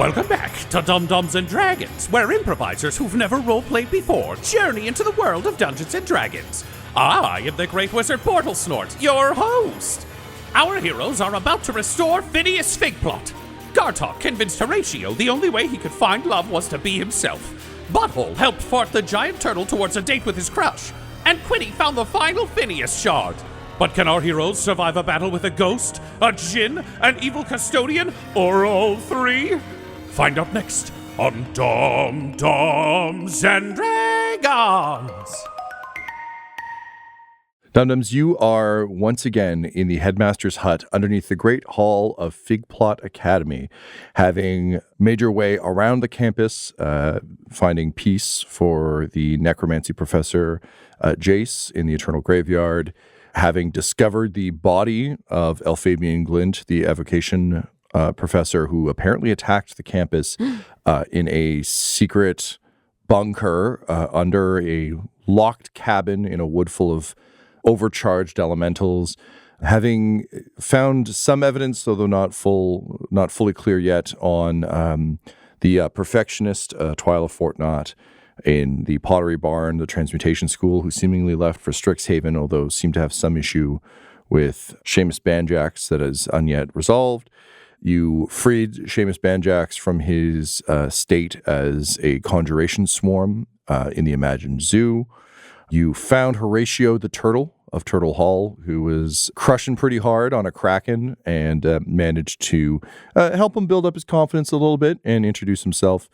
Welcome back to Dum-Dums and Dragons, where improvisers who've never roleplayed before journey into the world of Dungeons and Dragons. I am the Great Wizard Portalsnort, your host. Our heroes are about to restore Phineas Figplott. Gartok convinced Horatio the only way he could find love was to be himself. Butthole helped fart the giant turtle towards a date with his crush. And Quinny found the final Phineas shard. But can our heroes survive a battle with a ghost, a Djinn, an evil custodian, or all three? Find out next on Dum-Dums and Dragons. Dum-Dums, you are once again in the headmaster's hut underneath the Great Hall of Figplott Academy, having made your way around the campus, finding peace for the necromancy professor Jace in the Eternal Graveyard, having discovered the body of Elphabian Glint, the evocation professor who apparently attacked the campus in a secret bunker under a locked cabin in a wood full of overcharged elementals, having found some evidence, although not fully clear yet, on the perfectionist Twyla Fortnott in the Pottery Barn, the Transmutation School, who seemingly left for Strixhaven, although seemed to have some issue with Seamus Banjax that is unyet resolved. You freed Seamus Banjax from his state as a conjuration swarm in the Imagined Zoo. You found Horatio the Turtle of Turtle Hall, who was crushing pretty hard on a kraken, and managed to help him build up his confidence a little bit and introduce himself.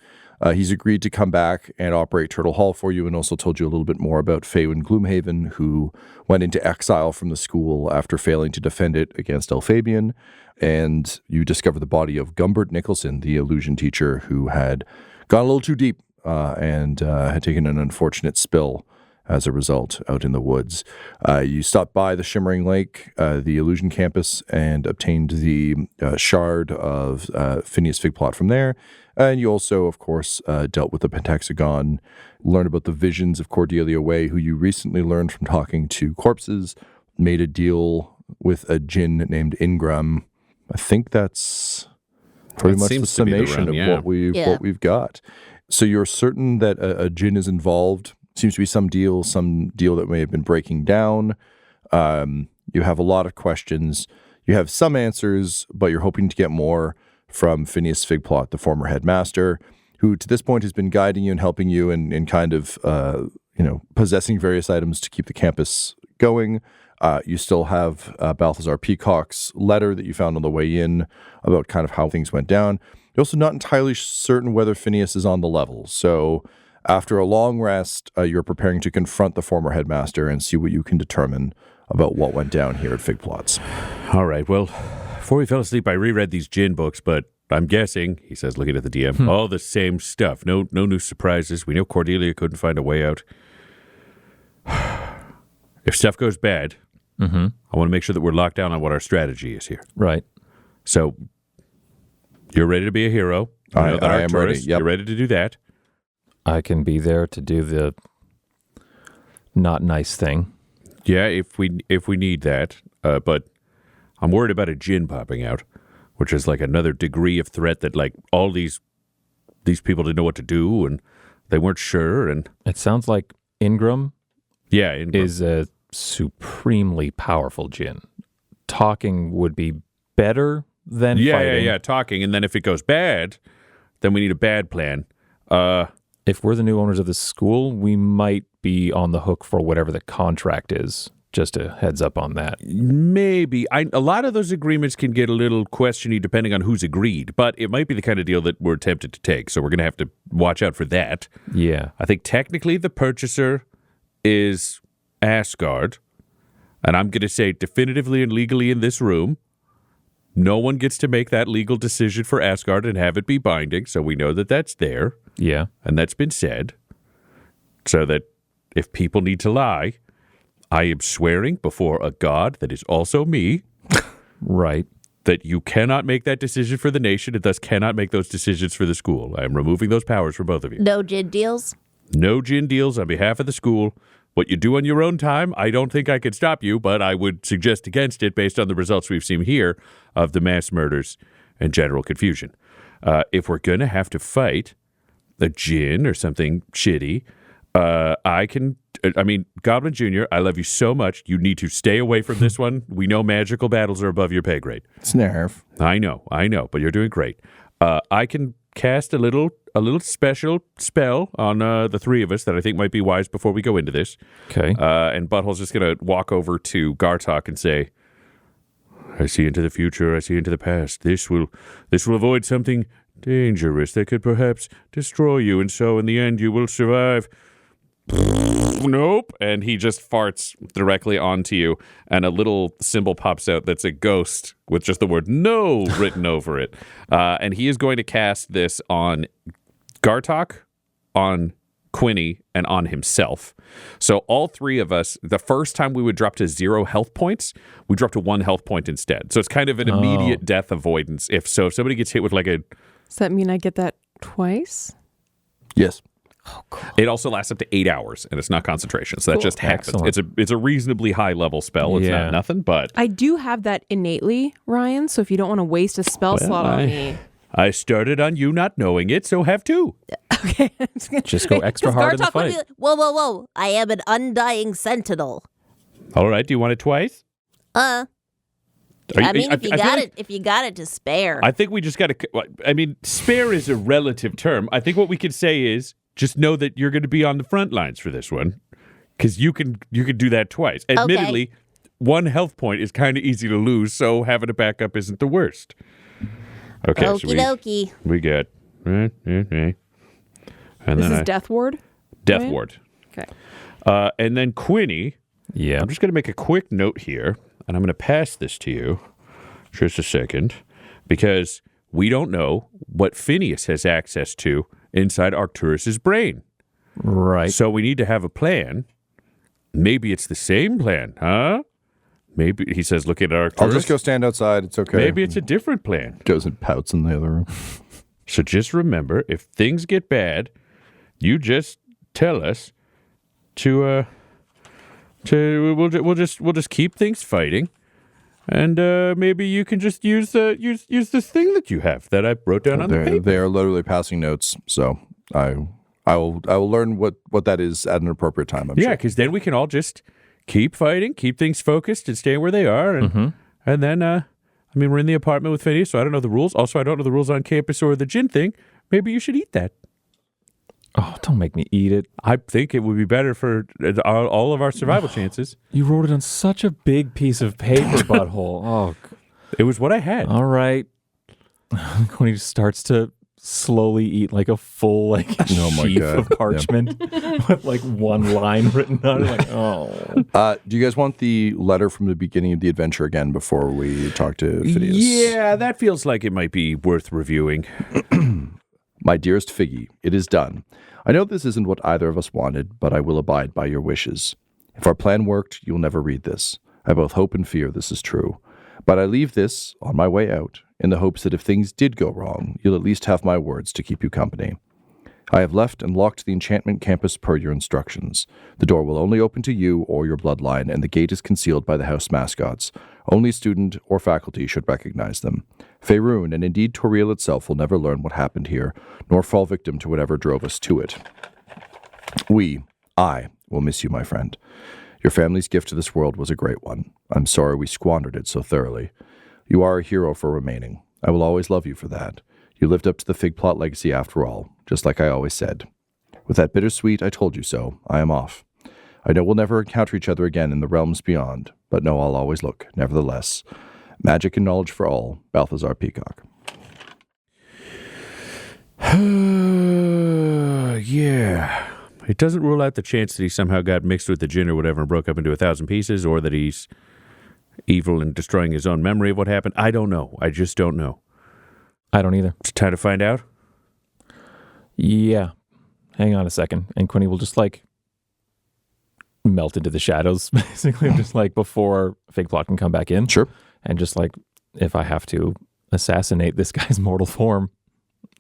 He's agreed to come back and operate Turtle Hall for you, and also told you a little bit more about Faywin Gloomhaven, who went into exile from the school after failing to defend it against Elphabian. And you discover the body of Gumbert Nicholson, the illusion teacher, who had gone a little too deep and had taken an unfortunate spill as a result out in the woods. You stopped by the Shimmering Lake, the Illusion Campus, and obtained the shard of Phineas Figplott from there. And you also, of course, dealt with the Pentexagon, learned about the visions of Cordelia Way, who you recently learned from talking to corpses, made a deal with a Djinn named Ingram. I think that's pretty much the summation of what we've got. So you're certain that a Djinn is involved. Seems to be some deal that may have been breaking down. You have a lot of questions. You have some answers, but you're hoping to get more from Phineas Figplott, the former headmaster, who to this point has been guiding you and helping you and kind of possessing various items to keep the campus going. You still have Balthazar Peacock's letter that you found on the way in about kind of how things went down. You're also not entirely certain whether Phineas is on the level. So after a long rest, you're preparing to confront the former headmaster and see what you can determine about what went down here at Figplott's. All right, well, before we fell asleep, I reread these Djinn books, but I'm guessing, he says, looking at the DM, all the same stuff. No new surprises. We know Cordelia couldn't find a way out. If stuff goes bad, I want to make sure that we're locked down on what our strategy is here. Right. So, you're ready to be a hero. I am ready. Yep. You're ready to do that. I can be there to do the not nice thing. Yeah, if we need that. But I'm worried about a Djinn popping out, which is like another degree of threat that like all these people didn't know what to do and they weren't sure. And it sounds like Ingram Ingram is a supremely powerful Djinn. Talking would be better than fighting. Yeah, talking. And then if it goes bad, then we need a bad plan. If we're the new owners of the school, we might be on the hook for whatever the contract is. Just a heads up on that. Maybe. A lot of those agreements can get a little questiony depending on who's agreed, but it might be the kind of deal that we're tempted to take, so we're going to have to watch out for that. Yeah. I think technically the purchaser is Asgard, and I'm going to say definitively and legally in this room, no one gets to make that legal decision for Asgard and have it be binding, so we know that that's there. Yeah. And that's been said, so that if people need to lie, I am swearing before a god that is also me. Right. That you cannot make that decision for the nation and thus cannot make those decisions for the school. I am removing those powers from both of you. No Djinn deals? No Djinn deals on behalf of the school. What you do on your own time, I don't think I could stop you, but I would suggest against it based on the results we've seen here of the mass murders and general confusion. if we're going to have to fight a Djinn or something shitty, Goblin Jr., I love you so much. You need to stay away from this one. We know magical battles are above your pay grade. Snarf. I know, but you're doing great. I can cast a little special spell on the three of us that I think might be wise before we go into this. Okay. And Butthole's just going to walk over to Gartok and say, I see into the future, I see into the past. This will avoid something dangerous that could perhaps destroy you, and so in the end you will survive. Nope. And he just farts directly onto you, and a little symbol pops out that's a ghost with just the word no written over it. And he is going to cast this on Gartok, on Quinny, and on himself. So all three of us, the first time we would drop to 0 health points, we drop to 1 health point instead. So it's kind of an immediate death avoidance. If somebody gets hit with like a... Does that mean I get that twice? Yes. Oh, cool. It also lasts up to 8 hours, and it's not concentration, so that just happens. Excellent. It's a reasonably high level spell. It's not nothing, but I do have that innately, Ryan, so if you don't want to waste a spell slot on me. I started on you not knowing it, so have to. Okay. Just go extra hard in the Gartok would fight. be like, whoa. I am an undying sentinel. All right, do you want it twice? If you got it to spare. I think we just got to. Spare is a relative term. I think what we could say is just know that you're going to be on the front lines for this one, because you can do that twice. Admittedly, 1 health point is kind of easy to lose, so having a backup isn't the worst. Okay, Okie dokie. We got. And This then is Death Ward? Death right? Ward. Okay. And then Quinny. Yeah. I'm just going to make a quick note here, and I'm going to pass this to you just a second, because we don't know what Phineas has access to inside Arcturus's brain. Right. So we need to have a plan. Maybe it's the same plan, huh? Maybe, he says, looking at Arcturus. I'll just go stand outside. It's okay. Maybe it's a different plan. Goes and pouts in the other room. So just remember, if things get bad, you just tell us we'll just keep things fighting, and maybe you can just use this thing that you have that I wrote down on the paper. They are literally passing notes, so I will learn what that is at an appropriate time. I'm Yeah, sure. because then we can all just keep fighting, keep things focused, and stay where they are, and then we're in the apartment with Phineas, so I don't know the rules. Also, I don't know the rules on campus or the Djinn thing. Maybe you should eat that. Oh, don't make me eat it. I think it would be better for all of our survival chances. You wrote it on such a big piece of paper, Butthole. Oh, It was what I had. all right. When he starts to slowly eat like a full Oh my sheaf God. of parchment with like one line written on it. Like, oh. Do you guys want the letter from the beginning of the adventure again before we talk to Phineas? Yeah, that feels like it might be worth reviewing. My dearest Figgy, it is done. I know this isn't what either of us wanted, but I will abide by your wishes. If our plan worked, you'll never read this. I both hope and fear this is true. But I leave this on my way out, in the hopes that if things did go wrong, you'll at least have my words to keep you company. I have left and locked the enchantment campus per your instructions. The door will only open to you or your bloodline, and the gate is concealed by the house mascots. Only student or faculty should recognize them. Faerun, and indeed Toriel itself, will never learn what happened here, nor fall victim to whatever drove us to it. I, will miss you, my friend. Your family's gift to this world was a great one. I'm sorry we squandered it so thoroughly. You are a hero for remaining. I will always love you for that. You lived up to the Figplott legacy after all, just like I always said. With that bittersweet I told you so, I am off. I know we'll never encounter each other again in the realms beyond, but know I'll always look, nevertheless. Magic and knowledge for all, Balthazar Peacock. Yeah. It doesn't rule out the chance that he somehow got mixed with the Djinn or whatever and broke up into 1,000 pieces, or that he's evil and destroying his own memory of what happened. I don't know. I just don't know. I don't either. It's time to find out. Yeah. Hang on a second. And Quinny will just melt into the shadows, basically, just before Figplott can come back in. Sure. And just if I have to assassinate this guy's mortal form,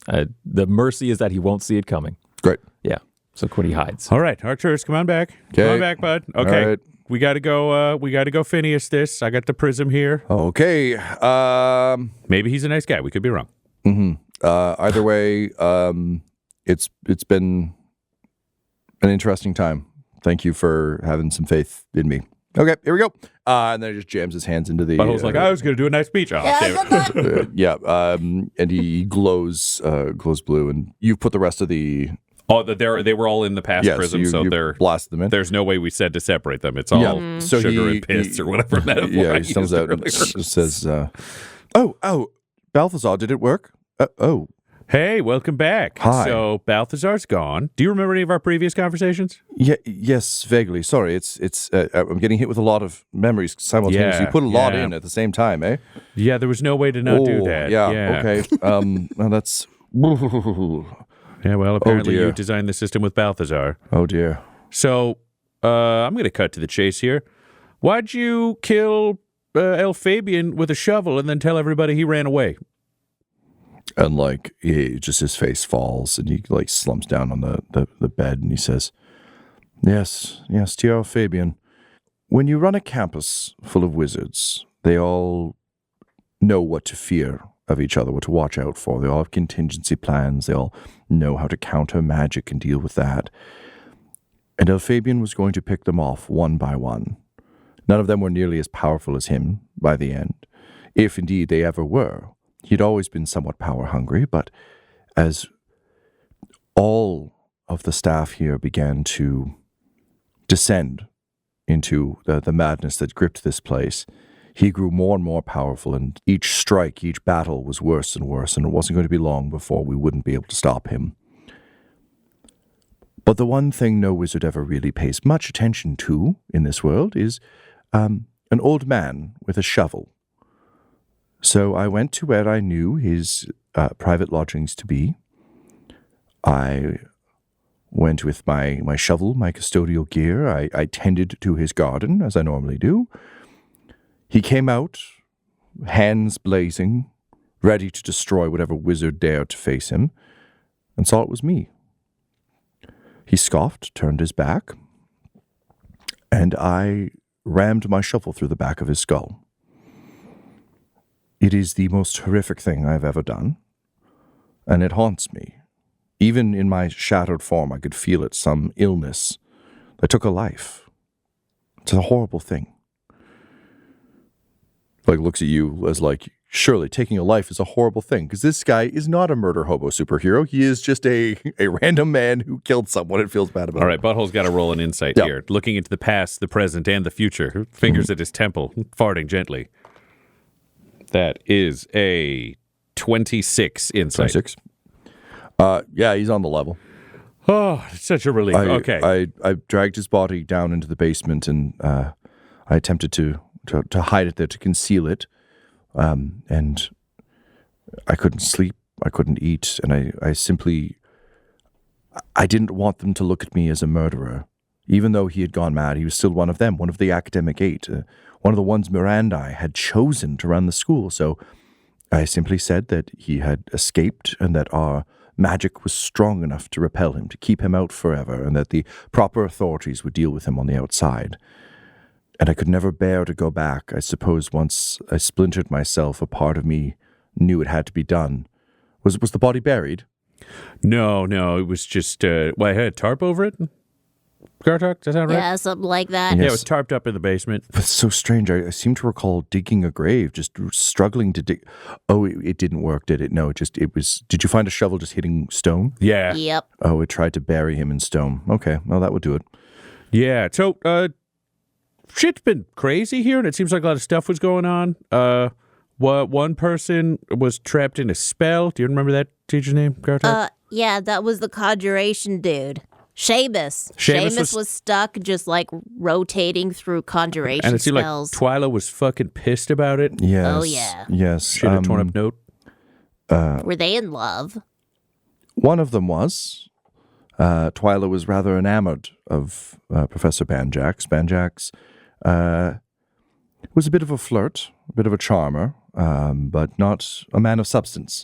the mercy is that he won't see it coming. Great. Yeah. So Quinny hides. All right, Arcturus, come on back. Okay. Come on back, bud. Okay. All right. We got to go. We got to go Phineas this. I got the prism here. Okay. Maybe he's a nice guy. We could be wrong. Either way, it's been an interesting time. Thank you for having some faith in me. Okay, here we go. And then he just jams his hands into the... Butthole's like, I was going to do a nice speech. Oh, damn it. and he glows blue, and you've put the rest of the... Oh, they were all in the past prism, so you blasted them in. There's no way we said to separate them. It's all so sugar and piss or whatever metaphor Yeah, he comes out and says, oh, Balthazar, did it work? Hey, welcome back. Hi. So Balthazar's gone. Do you remember any of our previous conversations? Yes, vaguely. Sorry, it's I'm getting hit with a lot of memories simultaneously. You put a lot in at the same time, eh? Yeah, there was no way to not do that. Yeah. Okay. Well, that's... Yeah, well, apparently dear. you designed the system with Balthazar. Oh, dear. So, I'm going to cut to the chase here. Why'd you kill El Fabian with a shovel and then tell everybody he ran away? And, just his face falls, and he, slumps down on the bed, and he says, Yes, dear Fabian. When you run a campus full of wizards, they all know what to fear of each other, what to watch out for. They all have contingency plans. They all know how to counter magic and deal with that. And Elphabian was going to pick them off one by one. None of them were nearly as powerful as him by the end, if indeed they ever were. He'd always been somewhat power-hungry, but as all of the staff here began to descend into the madness that gripped this place, he grew more and more powerful, and each strike, each battle was worse and worse, and it wasn't going to be long before we wouldn't be able to stop him. But the one thing no wizard ever really pays much attention to in this world is an old man with a shovel. So I went to where I knew his private lodgings to be. I went with my shovel, my custodial gear. I tended to his garden, as I normally do. He came out, hands blazing, ready to destroy whatever wizard dared to face him, and saw it was me. He scoffed, turned his back, and I rammed my shovel through the back of his skull. It is the most horrific thing I've ever done, and it haunts me. Even in my shattered form, I could feel it, some illness that took a life. It's a horrible thing. Looks at you as surely taking a life is a horrible thing, because this guy is not a murder hobo superhero. He is just a random man who killed someone and feels bad about it. All right, Butthole's got to roll an insight here. Looking into the past, the present, and the future. Fingers at his temple, farting gently. That is a 26 insight. 26. Yeah, he's on the level. Oh, it's such a relief. Okay. I dragged his body down into the basement, and I attempted to hide it there, to conceal it. And I couldn't sleep, I couldn't eat, and I didn't want them to look at me as a murderer. Even though he had gone mad, he was still one of them, one of the academic 8, one of the ones Miranda had chosen to run the school. So I simply said that he had escaped, and that our magic was strong enough to repel him, to keep him out forever, and that the proper authorities would deal with him on the outside. And I could never bear to go back. I suppose once I splintered myself, a part of me knew it had to be done. Was the body buried? No, it was just, I had a tarp over it? Gartok, does that sound right? Yeah, something like that. Yes. Yeah, it was tarped up in the basement. But it's so strange. I seem to recall digging a grave, just struggling to dig. Oh, it didn't work, did it? No, it was. Did you find a shovel just hitting stone? Yeah. Yep. Oh, it tried to bury him in stone. Okay, well, that would do it. Yeah, so, shit's been crazy here, and it seems like a lot of stuff was going on. One person was trapped in a spell. Do you remember that teacher's name, Gartok? Yeah, that was the conjuration dude. Seamus. Seamus was stuck, just rotating through conjuration and it seemed spells. like Twyla was fucking pissed about it. Yes. Oh, yeah. Yes. She had a torn up note. Were they in love? One of them was. Twyla was rather enamored of Professor Banjax. Banjax was a bit of a flirt, a bit of a charmer, but not a man of substance.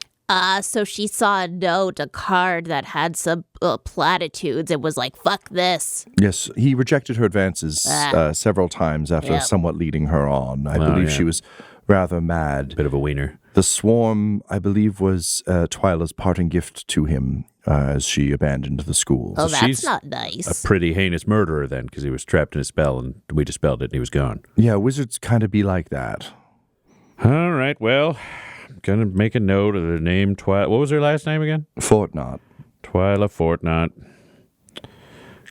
So she saw a note, a card that had some platitudes. It was like, fuck this. Yes, he rejected her advances several times after somewhat leading her on. I believe she was rather mad. Bit of a wiener. The swarm, I believe, was Twyla's parting gift to him as she abandoned the school. Oh, that's she's not nice. A pretty heinous murderer then, because he was trapped in a spell and we dispelled it and he was gone. Yeah, wizards kind of be like that. All right, well, I'm going to make a note of the name Twyla. What was her last name again? Fortnot. Twyla Fortnot.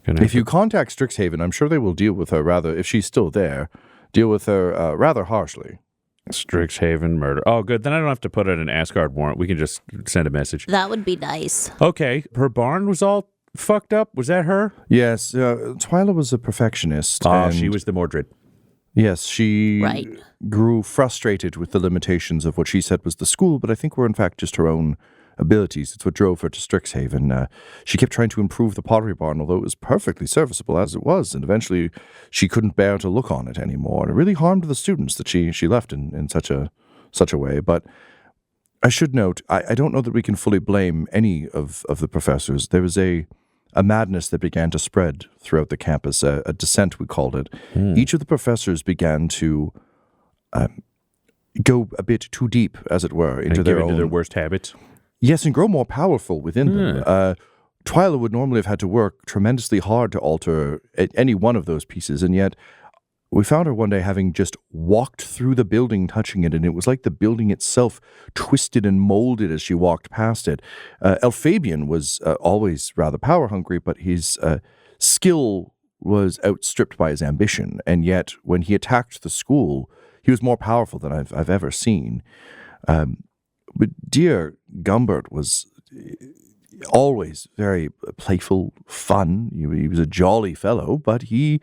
If you contact Strixhaven, I'm sure they will deal with her rather, if she's still there, deal with her rather harshly. Strixhaven murder. Oh, good. Then I don't have to put out an Asgard warrant. We can just send a message. That would be nice. Okay, her barn was all fucked up. Was that her? Yes, Twyla was a perfectionist. Oh, and she was the Mordred. Yes, she Right. grew frustrated with the limitations of what she said was the school, but I think were in fact just her own abilities. It's what drove her to Strixhaven. She kept trying to improve the pottery barn, although it was perfectly serviceable as it was, and eventually she couldn't bear to look on it anymore. And it really harmed the students that she left in such a way. But I should note, I don't know that we can fully blame any of the professors. There was a madness that began to spread throughout the campus, a descent, we called it. Each of the professors began to go a bit too deep, as it were, into their worst habits. Yes, and grow more powerful within them. Twyla would normally have had to work tremendously hard to alter any one of those pieces, and yet we found her one day having just walked through the building, touching it, and it was like the building itself twisted and molded as she walked past it. Elphabian was always rather power-hungry, but his skill was outstripped by his ambition, and yet when he attacked the school, he was more powerful than I've ever seen. But dear Gumbert was always very playful, fun. He was a jolly fellow, but he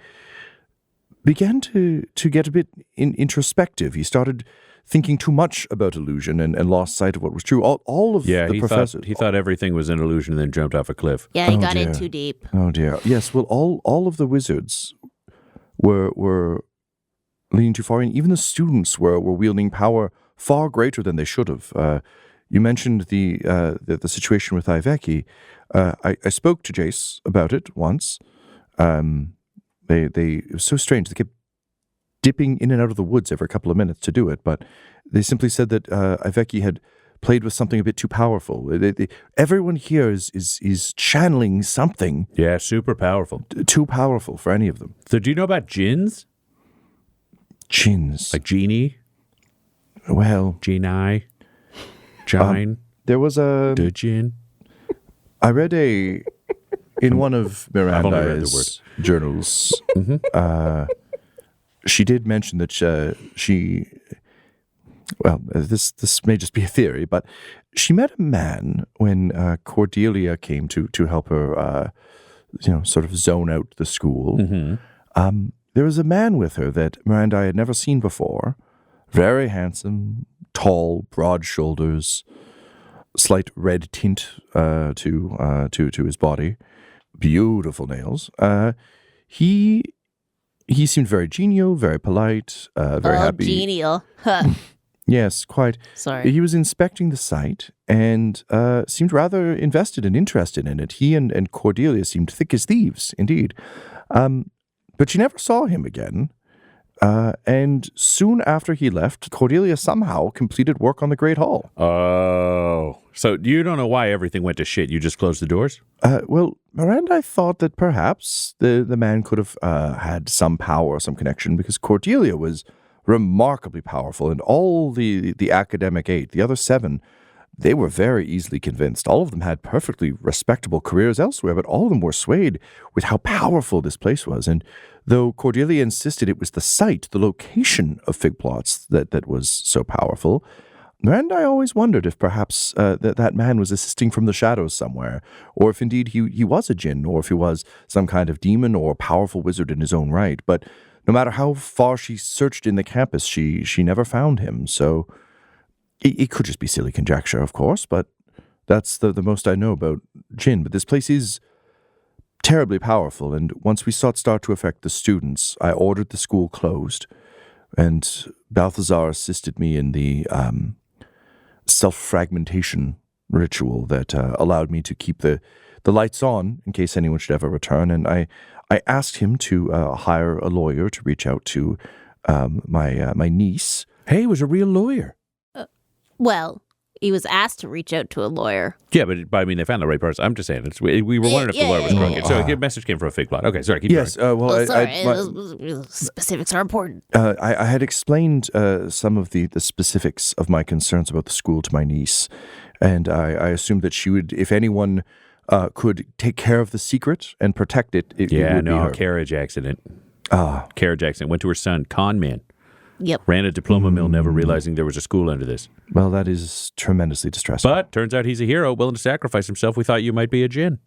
began to get a bit introspective. He started thinking too much about illusion and lost sight of what was true. All of the professors. He thought everything was an illusion and then jumped off a cliff. Yeah, he got in too deep. Oh, dear. Yes, well, all of the wizards were leaning too far in. Even the students were wielding power far greater than they should have. You mentioned the situation with Iveki. I spoke to Jace about it once. It was so strange. They kept dipping in and out of the woods every couple of minutes to do it, but they simply said that Iveki had played with something a bit too powerful. Everyone here is channeling something. Yeah, super powerful. Too powerful for any of them. So do you know about djinns? Djinns. Like genie? Well, Genie? Jine? there was a... The djinn? I read in one of I've only read the Miranda's journals, she did mention that she, well, this may just be a theory, but she met a man when Cordelia came to help her, sort of zone out the school. There was a man with her that Miranda had never seen before. Very handsome, tall, broad shoulders, slight red tint to his body, beautiful nails. He seemed very genial, very polite, very happy. Genial. Huh. Yes, quite. Sorry. He was inspecting the site and seemed rather invested and interested in it. He and Cordelia seemed thick as thieves, indeed. But she never saw him again. And soon after he left, Cordelia somehow completed work on the Great Hall. Oh. So you don't know why everything went to shit. You just closed the doors? Well, Miranda thought that perhaps the man could have had some power, some connection, because Cordelia was remarkably powerful, and all the academic 8, the other 7, they were very easily convinced. All of them had perfectly respectable careers elsewhere, but all of them were swayed with how powerful this place was. And though Cordelia insisted it was the site, the location of Figplott's that was so powerful, Miranda and I always wondered if perhaps that man was assisting from the shadows somewhere, or if indeed he was a djinn, or if he was some kind of demon or powerful wizard in his own right. But no matter how far she searched in the campus, she never found him. So it could just be silly conjecture, of course, but that's the most I know about Djinn. But this place is terribly powerful, and once we saw it start to affect the students, I ordered the school closed, and Balthazar assisted me in the self-fragmentation ritual that allowed me to keep the lights on in case anyone should ever return, and I asked him to hire a lawyer to reach out to my niece. Hey, he was a real lawyer. Well, he was asked to reach out to a lawyer. Yeah, but I mean, they found the right person. I'm just saying, we were wondering if the lawyer was crooked. So a message came from a Figplott. Okay, sorry, keep Yes, well, Sorry, specifics are important. I had explained some of the specifics of my concerns about the school to my niece, and I assumed that she would, if anyone could take care of the secret and protect it, it would be her. Carriage accident. Carriage accident. Went to her son, con man. Yep. Ran a diploma mill, never realizing there was a school under this. Well, that is tremendously distressing. But turns out he's a hero, willing to sacrifice himself. We thought you might be a Djinn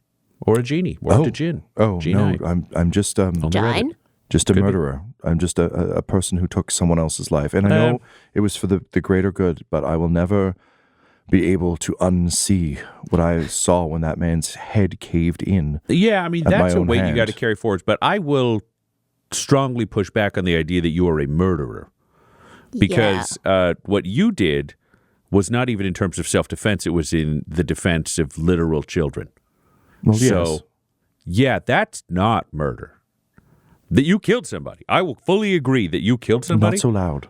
or a genie. Or a Djinn. Oh, Genie. no, I'm just Jine? just a murderer. I'm just a person who took someone else's life. And I know it was for the greater good, but I will never be able to unsee what I saw when that man's head caved in. Yeah, I mean, at that's my a own weight you hand. got to carry forward. But I will strongly push back on the idea that you are a murderer. Because what you did was not even in terms of self-defense. It was in the defense of literal children. Well, yes. So, yeah, that's not murder. That you killed somebody. I will fully agree that you killed somebody. Not so loud.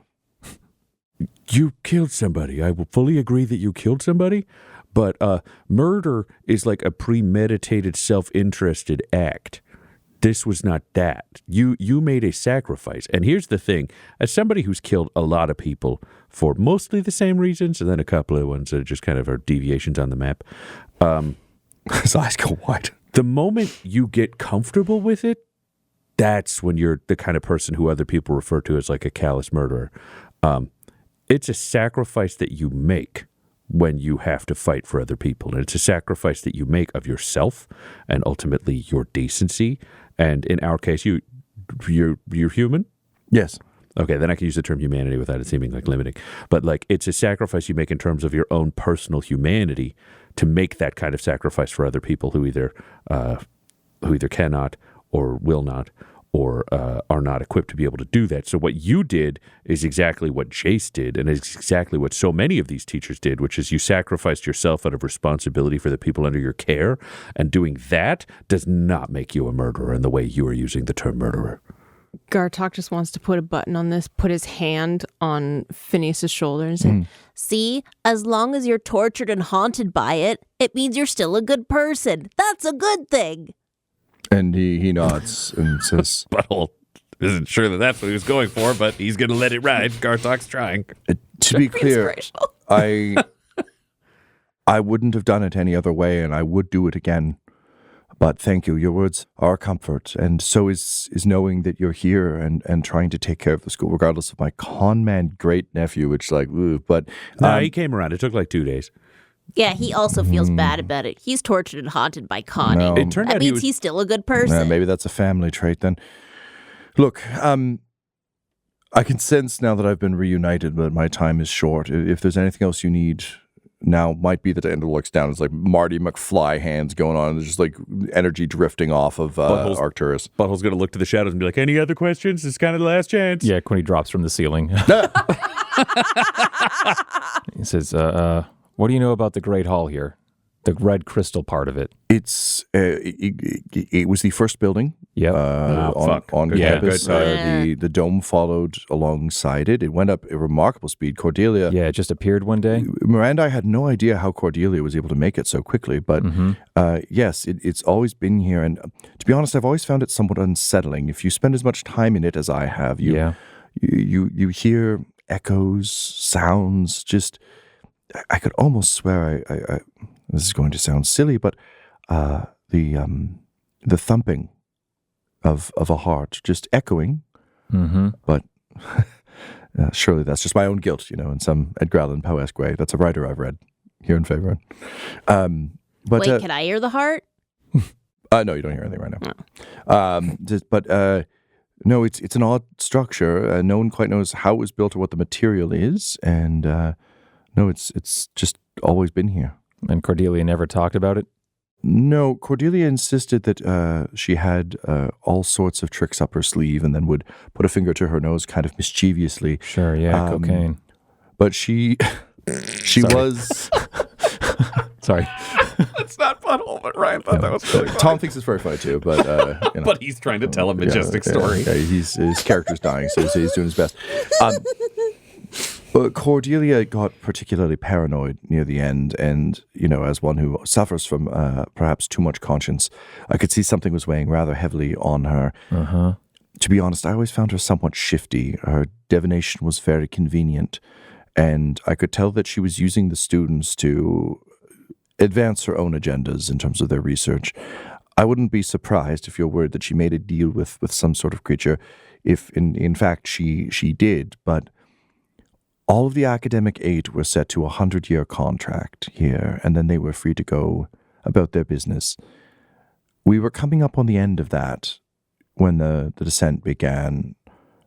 You killed somebody. I will fully agree that you killed somebody. But murder is like a premeditated, self-interested act. This was not that. You made a sacrifice. And here's the thing. As somebody who's killed a lot of people for mostly the same reasons, and then a couple of ones that just kind of are deviations on the map, His eyes go wide. the moment you get comfortable with it, that's when you're the kind of person who other people refer to as like a callous murderer. It's a sacrifice that you make when you have to fight for other people. And it's a sacrifice that you make of yourself and ultimately your decency. And in our case, you're human? Yes. Okay, then I can use the term humanity without it seeming like limiting. But like it's a sacrifice you make in terms of your own personal humanity to make that kind of sacrifice for other people who either cannot or will not or are not equipped to be able to do that. So what you did is exactly what Jace did, and it's exactly what so many of these teachers did, which is you sacrificed yourself out of responsibility for the people under your care, and doing that does not make you a murderer in the way you are using the term murderer. Gartok just wants to put a button on this, put his hand on Phineas's shoulder and say, See, as long as you're tortured and haunted by it, it means you're still a good person. That's a good thing. And he nods and says, Butthole isn't sure that that's what he was going for, but he's going to let it ride. Gartok's trying. to be clear, inspirational. I wouldn't have done it any other way, and I would do it again. But thank you. Your words are a comfort, and so is knowing that you're here and trying to take care of the school, regardless of my con man great nephew, which like, but No, he came around. It took like 2 days. Yeah, he also feels bad about it. He's tortured and haunted by Connie. No. It turned That out means he's still a good person. maybe that's a family trait then. Look, I can sense now that I've been reunited, but my time is short. If there's anything else you need, now might be the end. Looks down. It's like Marty McFly hands going on. There's just like energy drifting off of Arcturus. Butthole's going to look to the shadows and be like, any other questions? It's kind of the last chance. Yeah, Quinny drops from the ceiling. He says, what do you know about the Great Hall here? The red crystal part of it. It's it was the first building. Yep. On Good, campus. good. The dome followed alongside it. It went up at remarkable speed. Cordelia. Yeah, it just appeared one day. Miranda, I had no idea how Cordelia was able to make it so quickly, but yes, it's always been here. And to be honest, I've always found it somewhat unsettling. If you spend as much time in it as I have, you hear echoes, sounds. Just I could almost swear I this is going to sound silly, but the thumping of a heart just echoing. But surely that's just my own guilt, in some Edgar Allan Poe-esque way. That's a writer I've read here in Favorite. But Wait, can I hear the heart? no, you don't hear anything right now. No, it's an odd structure. No one quite knows how it was built or what the material is, and no, it's just always been here. And Cordelia never talked about it? No, Cordelia insisted that she had all sorts of tricks up her sleeve and then would put a finger to her nose kind of mischievously. Sure, yeah, cocaine. But she was... Sorry. That's not Butthole, but Ryan thought that was really funny. Tom thinks it's very funny too, but... But he's trying to tell a majestic story. Yeah, his character's dying, so he's doing his best. But Cordelia got particularly paranoid near the end, and, as one who suffers from perhaps too much conscience, I could see something was weighing rather heavily on her. Uh-huh. To be honest, I always found her somewhat shifty. Her divination was very convenient, and I could tell that she was using the students to advance her own agendas in terms of their research. I wouldn't be surprised if you're worried that she made a deal with some sort of creature, if in fact she did, but all of the academic aid were set to a 100-year contract here, and then they were free to go about their business. We were coming up on the end of that when the descent began,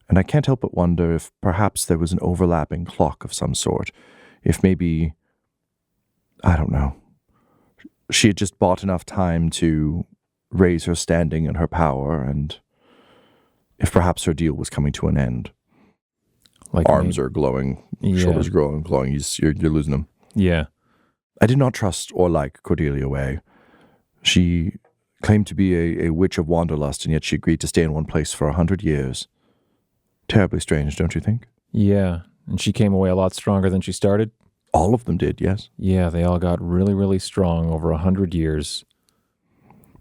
and I can't help but wonder if perhaps there was an overlapping clock of some sort, if maybe, I don't know, she had just bought enough time to raise her standing and her power, and if perhaps her deal was coming to an end. Like Arms are glowing, shoulders are glowing. You're losing them. Yeah. I did not trust or like Cordelia Way. She claimed to be a witch of wanderlust, and yet she agreed to stay in one place for 100 years. Terribly strange, don't you think? Yeah. And she came away a lot stronger than she started? All of them did, yes. Yeah, they all got really, really strong over 100 years.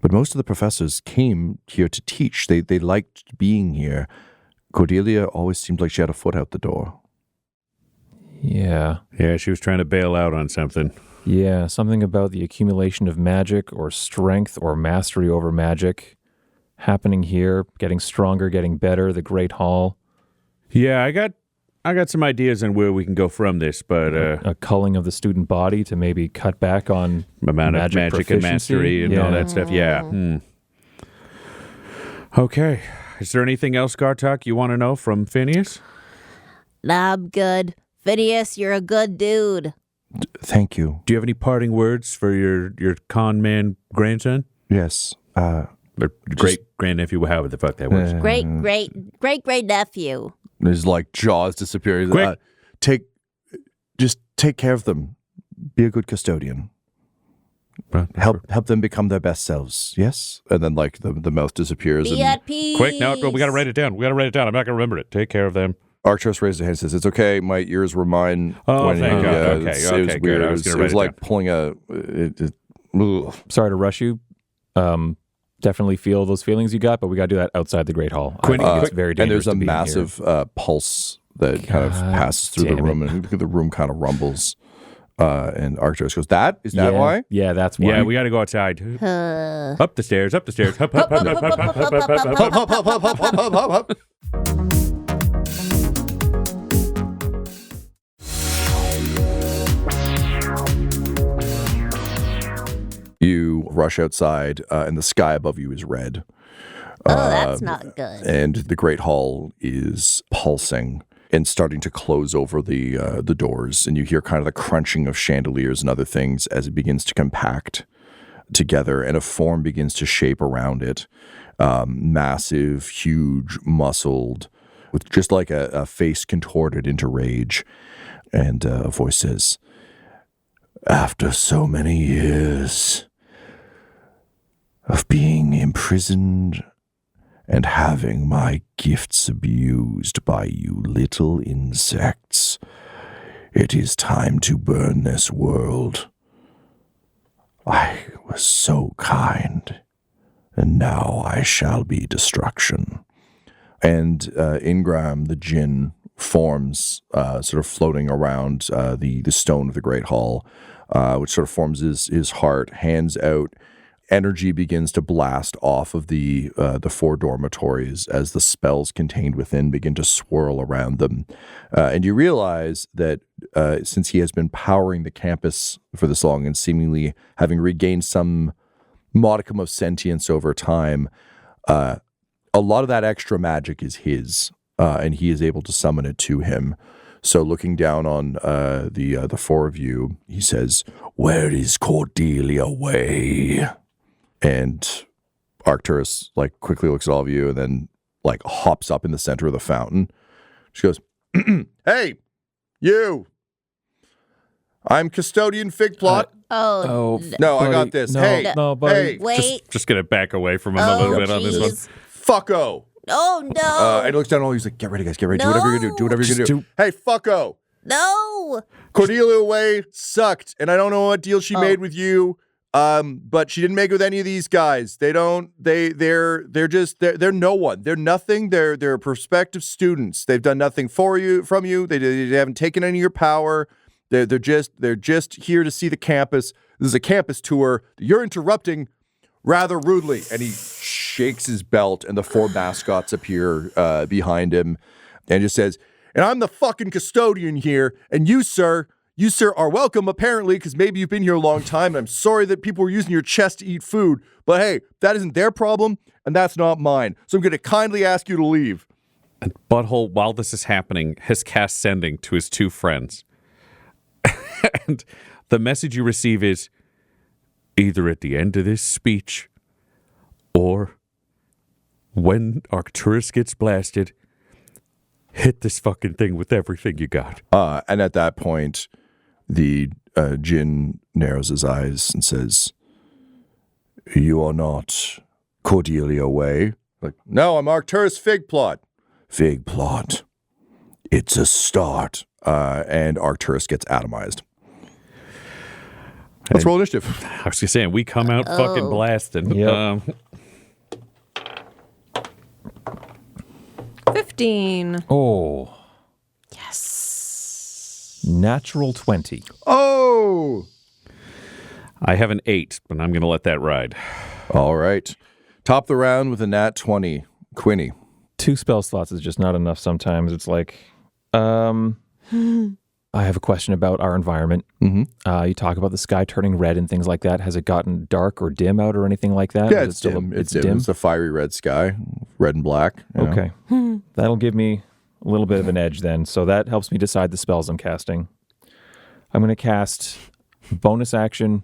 But most of the professors came here to teach. They liked being here. Cordelia always seemed like she had a foot out the door. Yeah. Yeah, she was trying to bail out on something. Yeah, something about the accumulation of magic or strength or mastery over magic happening here, getting stronger, getting better, the Great Hall. Yeah, I got some ideas on where we can go from this, but A culling of the student body to maybe cut back on amount of magic and mastery and all that stuff. Yeah. Okay. Is there anything else, Gartok, you want to know from Phineas? Nah, I'm good. Phineas, you're a good dude. Thank you. Do you have any parting words for your con man grandson? Yes. Or great grandnephew, however the fuck that was. Great nephew. His jaws disappear. Quick. Just take care of them. Be a good custodian. Help them become their best selves. Yes, and then the mouth disappears. Be at peace. Quick, no, we got to write it down. I'm not going to remember it. Take care of them. Arcturus raised a hand and says, "It's okay. My ears were mine." Oh, thank God. Okay, it was good. weird. I was It gonna was write like it pulling ugh. Sorry to rush you. Definitely feel those feelings you got, but we got to do that outside the Great Hall. Quinny, I think it's very and dangerous there's a to be massive pulse that kind of passes through the room, and the room kind of rumbles. And Arcturus goes, Is that why? Yeah, that's why. Yeah, we got to go outside. Up the stairs. Hup, hup, hup, hup, hup, hup, hup, hup, hup, hup, hup. You rush outside, and the sky above you is red. Oh, that's not good. And the Great Hall is pulsing and starting to close over the doors, and you hear kind of the crunching of chandeliers and other things as it begins to compact together, and a form begins to shape around it. Massive, huge, muscled, with just like a face contorted into rage. And a voice says, "After so many years of being imprisoned and having my gifts abused by you little insects, it is time to burn this world. I was so kind, and now I shall be destruction." And Ingram, the Djinn, forms sort of floating around the stone of the Great Hall, which sort of forms his heart, hands out. Energy begins to blast off of the 4 dormitories as the spells contained within begin to swirl around them. And you realize that since he has been powering the campus for this long and seemingly having regained some modicum of sentience over time, a lot of that extra magic is his, and he is able to summon it to him. So looking down on the 4 of you, he says, "Where is Cordelia Way?" And Arcturus quickly looks at all of you and then hops up in the center of the fountain. She goes, "Hey, you! I'm custodian Figplott." Oh, No, buddy, I got this. No, Hey, no, buddy. hey, wait. Just going to back away from him a little bit on this one. jeez. fucko. Oh, no. And he looks down and he's like, "Get ready, guys, get ready. Do whatever you're going to do. Do whatever you're going to do. Hey, fucko. No. Cordelia Way sucked, and I don't know what deal she made with you. But she didn't make it with any of these guys. They're no one. They're nothing. They're prospective students. They've done nothing from you. They haven't taken any of your power. They're just here to see the campus. This is a campus tour. You're interrupting rather rudely. And he shakes his belt, and the 4 mascots appear behind him, and just says, "And I'm the fucking custodian here, and you, sir, are welcome, apparently, because maybe you've been here a long time, and I'm sorry that people were using your chest to eat food. But hey, that isn't their problem, and that's not mine. So I'm going to kindly ask you to leave." And Butthole, while this is happening, has cast sending to his 2 friends. And the message you receive is, either at the end of this speech, or when Arcturus gets blasted, hit this fucking thing with everything you got. And at that point, the Djinn narrows his eyes and says, "You are not Cordelia Way." Like, "No, I'm Arcturus Figplott." "Figplott. It's a start." And Arcturus gets atomized. Let's roll initiative. I was just saying, we come out fucking blasting. Yep. 15. Oh, Yes. natural 20. Oh! I have an 8, but I'm going to let that ride. All right. Top the round with a nat 20. Quinny. 2 spell slots is just not enough sometimes. It's like, I have a question about our environment. Mm-hmm. You talk about the sky turning red and things like that. Has it gotten dark or dim out or anything like that? Yeah, Is it's it still dim. it's dim. It's a fiery red sky, red and black. you know. Okay. That'll give me a little bit of an edge then. So that helps me decide the spells I'm casting. I'm going to cast bonus action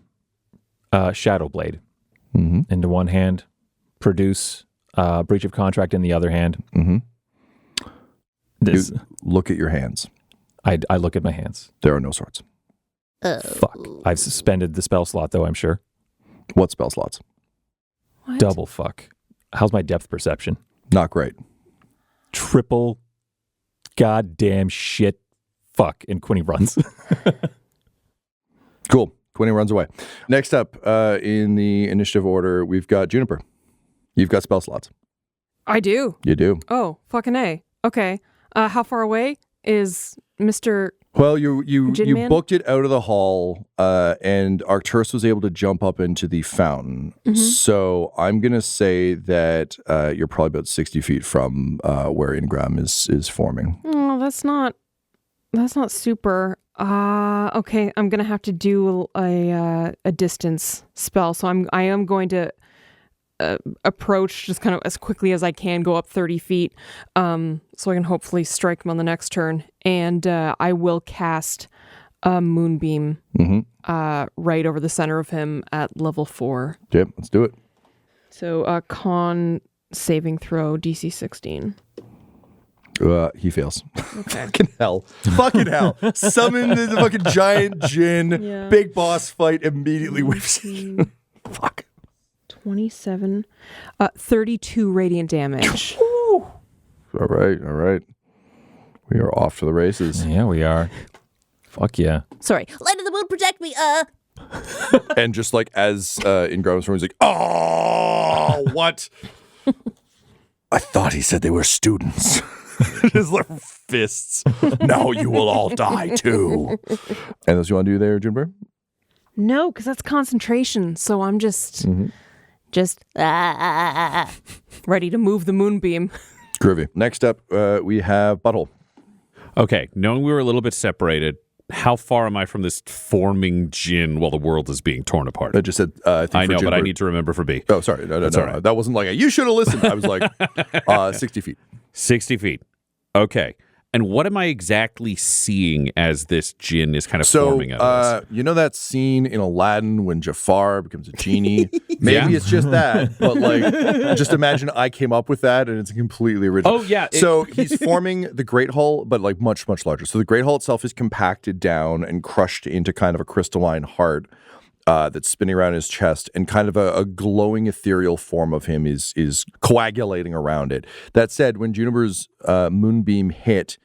Shadow Blade into one hand, produce Breach of Contract in the other hand. This, You look at your hands. I look at my hands. There are no swords. Fuck. I've suspended the spell slot though, I'm sure. What spell slots? What? Double fuck. How's my depth perception? Not great. Triple goddamn shit fuck. And Quinny runs. Cool. Quinny runs away. Next up in the initiative order, we've got Juniper. You've got spell slots. I do. You do. Oh, fucking A. Okay. How far away is Mr. Well, you Djinn Man? booked it out of the hall, and Arcturus was able to jump up into the fountain. So I'm going to say that you're probably about 60 feet from where Ingram is forming. Oh, that's not super. Okay, I'm gonna have to do a distance spell. So I am going to approach just kind of as quickly as I can, go up 30 feet, so I can hopefully strike him on the next turn. And I will cast a moonbeam right over the center of him at level 4. Yep, let's do it. So con saving throw DC 16. He fails. Okay. Fucking hell. Summon the fucking giant Djinn. Yeah. Big boss fight immediately whips. Fuck. 27, 32 radiant damage. All right. We are off to the races. Yeah, we are. Fuck yeah. Sorry. Light of the moon, protect me. And just like as Ingram's room, he's like, "Oh, what?" I thought he said they were students. His little fists. Now you will all die too. And else you want to do there, Juniper? No, because that's concentration. So I'm just ready to move the moonbeam. Groovy. Next up, we have Butthole. Okay, knowing we were a little bit separated, how far am I from this forming Djinn while the world is being torn apart? I just said, I think I know, for but I Juniper- need to remember for B. Oh, sorry. No. all right. That wasn't like you should have listened. I was like 60 feet. 60 feet. Okay. And what am I exactly seeing as this Djinn is kind of So, forming out of this? you know that scene in Aladdin when Jafar becomes a genie? Maybe it's just that, but like, just imagine I came up with that and it's completely original. Oh, yeah. So he's forming the Great Hall, but like much, much larger. So the Great Hall itself is compacted down and crushed into kind of a crystalline heart that's spinning around his chest, and kind of a glowing ethereal form of him is coagulating around it. That said, when Juniper's moonbeam hit,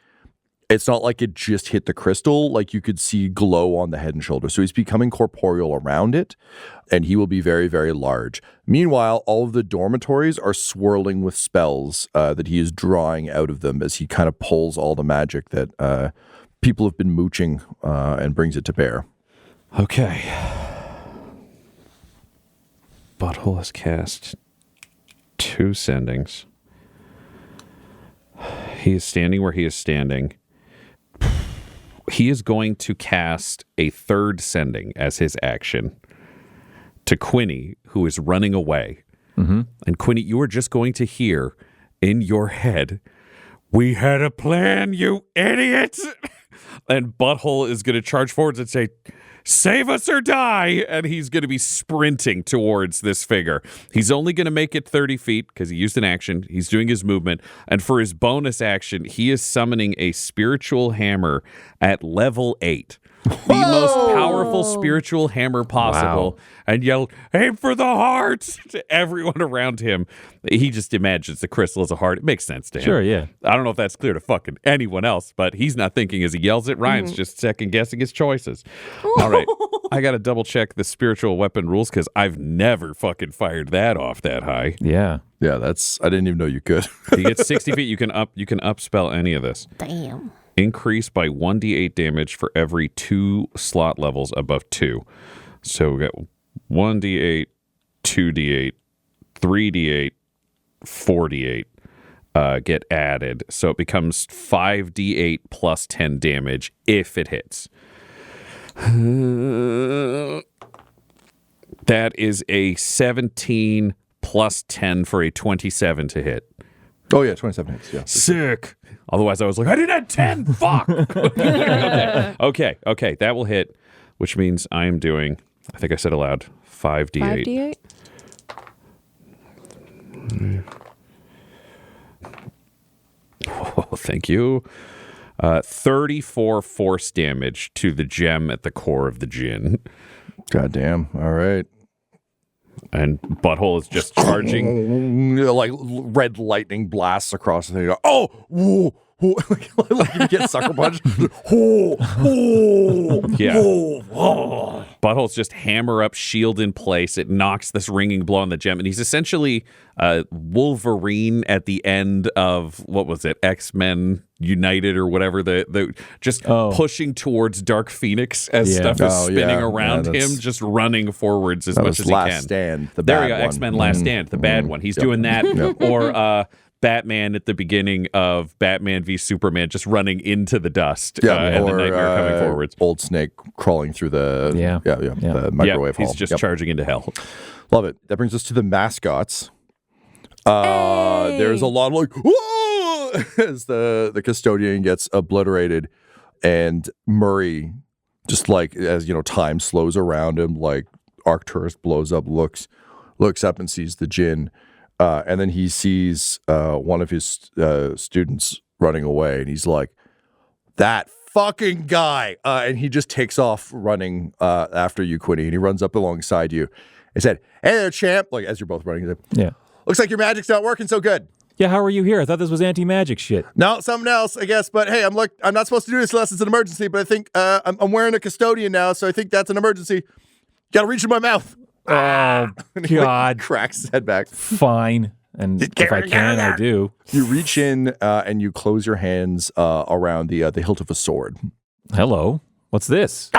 it's not like it just hit the crystal. Like you could see glow on the head and shoulders. So he's becoming corporeal around it, and he will be very, very large. Meanwhile, all of the dormitories are swirling with spells that he is drawing out of them as he kind of pulls all the magic that people have been mooching and brings it to bear. Okay. Butthole has cast 2 sendings. He is standing where he is standing. He is going to cast a 3rd sending as his action to Quinny, who is running away. Mm-hmm. And Quinny, you are just going to hear in your head, "We had a plan, you idiot!" And Butthole is going to charge forwards and say, "Save us or die!" And he's going to be sprinting towards this figure. He's only going to make it 30 feet because he used an action. He's doing his movement. And for his bonus action, he is summoning a spiritual hammer at level 8. The most powerful spiritual hammer possible. Wow. And yell, "Aim for the heart!" to everyone around him. He just imagines the crystal as a heart. It makes sense to him. Sure, yeah. I don't know if that's clear to fucking anyone else, but he's not thinking as he yells it. Ryan's just second guessing his choices. All right. I got to double check the spiritual weapon rules because I've never fucking fired that off that high. Yeah. Yeah, I didn't even know you could. You get 60 feet. You can up spell any of this. Damn. Increase by 1d8 damage for every 2 slot levels above 2. So we got 1d8, 2d8, 3d8, 4d8 get added. So it becomes 5d8 plus 10 damage if it hits. That is a 17 plus 10 for a 27 to hit. Oh, yeah, 27 hits. Yeah. Sick. Otherwise, I was like, I didn't have 10. Fuck. Okay. That will hit, which means I am doing, I think I said aloud, 5d8. 5d8? Oh, thank you. 34 force damage to the gem at the core of the Djinn. Goddamn. All right. And Butthole is just charging. Like red lightning blasts across the thing. Oh, whoa, whoa. Like you get sucker punched. Yeah. Butthole's just hammer up, shield in place. It knocks this ringing blow on the gem. And he's essentially Wolverine at the end of, what was it, X-Men United or whatever. The just pushing towards Dark Phoenix as stuff is spinning around him, just running forwards as much as he Last can. Stand, There we go, X-Men Last Stand, the bad one. He's doing that. Or Batman at the beginning of Batman v Superman, just running into the dust. And the Nightmare coming forwards. Old Snake crawling through the the microwave hall. He's just charging into hell. Love it. That brings us to the mascots. There's a lot of like, whoa! As the custodian gets obliterated, and Murray, just like as time slows around him, like Arcturus blows up, looks up and sees the Djinn. And then he sees one of his students running away, and he's like, "That fucking guy!" And he just takes off running after you, Quinny, and he runs up alongside you and said, "Hey there, champ!" Like as you're both running, yeah. Looks like your magic's not working so good. Yeah, how are you here? I thought this was anti-magic shit. No, something else, I guess. But hey, I'm not supposed to do this unless it's an emergency. But I think I'm wearing a custodian now, so I think that's an emergency. Got to reach in my mouth. Oh, God. Cracks his head back. Fine. And if I can, I do. You reach in and you close your hands around the hilt of a sword. Hello. What's this?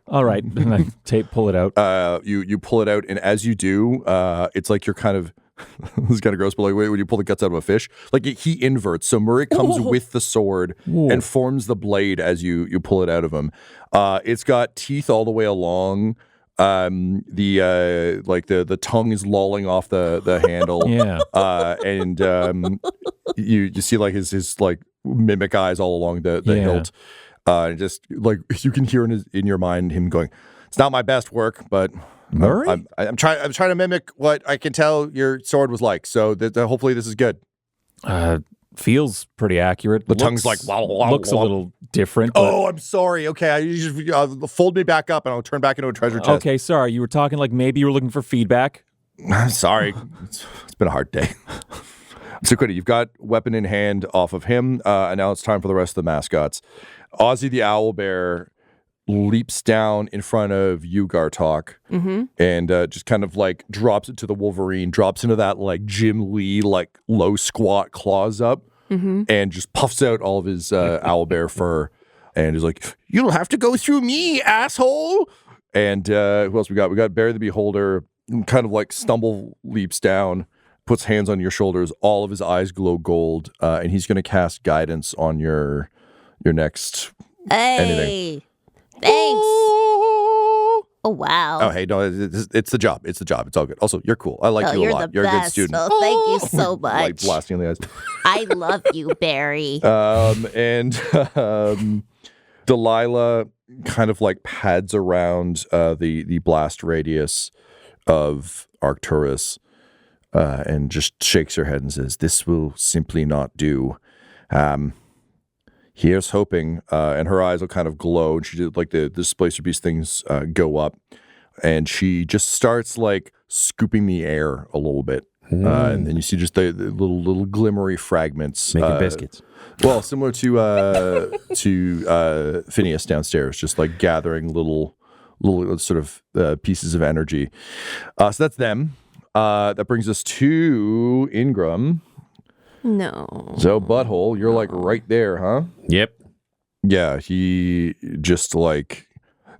All right. And I pull it out. You pull it out, and as you do, it's like you're kind of, this is kind of gross, but like when you pull the guts out of a fish, like he inverts. So Murray comes with the sword and forms the blade as you pull it out of him. It's got teeth all the way along. The tongue is lolling off the handle. Yeah. And you see like his like mimic eyes all along the hilt. And just like you can hear in your mind him going, "It's not my best work, but Murray? I'm trying to mimic what I can tell your sword was like. So that hopefully this is good." Feels pretty accurate. The tongue's like looks a little different. Oh, I'm sorry. Okay, I just fold me back up and I'll turn back into a treasure chest. Okay, sorry. You were talking like maybe you were looking for feedback. Sorry, it's been a hard day. So, Quinny, you've got weapon in hand off of him, and now it's time for the rest of the mascots. Ozzy the Owlbear leaps down in front of you, Gartok, and just kind of like drops it to the Wolverine, drops into that like Jim Lee, like low squat claws up, and just puffs out all of his owlbear fur, and is like, "You'll have to go through me, asshole." And who else we got? We got Barry the Beholder, kind of like stumble leaps down, puts hands on your shoulders, all of his eyes glow gold, and he's going to cast guidance on your next anything. Thanks. Oh, wow. Oh, hey, no, it's the job. It's the job. It's all good. Also, you're cool. I like you a lot. You're a good student. Oh, thank you so much. Like blasting in the eyes. I love you, Barry. And Delilah kind of like pads around the blast radius of Arcturus and just shakes her head and says, "This will simply not do. Here's hoping," and her eyes will kind of glow, and she did like the Displacer Beast things go up, and she just starts like scooping the air a little bit, and then you see just the little glimmery fragments, Making biscuits. Well, similar to Phineas downstairs, just like gathering little sort of pieces of energy. So that's them. That brings us to Ingram. No. So, Butthole, you're like right there, huh? Yep. Yeah, he just like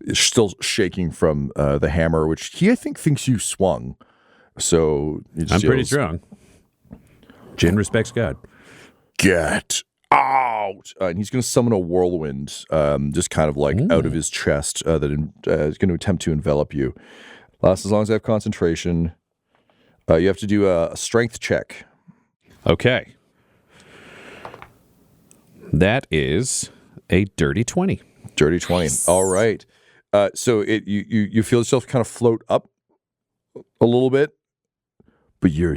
is still shaking from the hammer, which he, I think, thinks you swung. So he just I'm pretty yells, strong. Djinn respects God. "Get out!" And he's going to summon a whirlwind, just kind of like out of his chest that is going to attempt to envelop you. Lasts as long as I have concentration. You have to do a strength check. Okay. That is a dirty 20. Dirty 20. All right. So you feel yourself kind of float up a little bit, but you're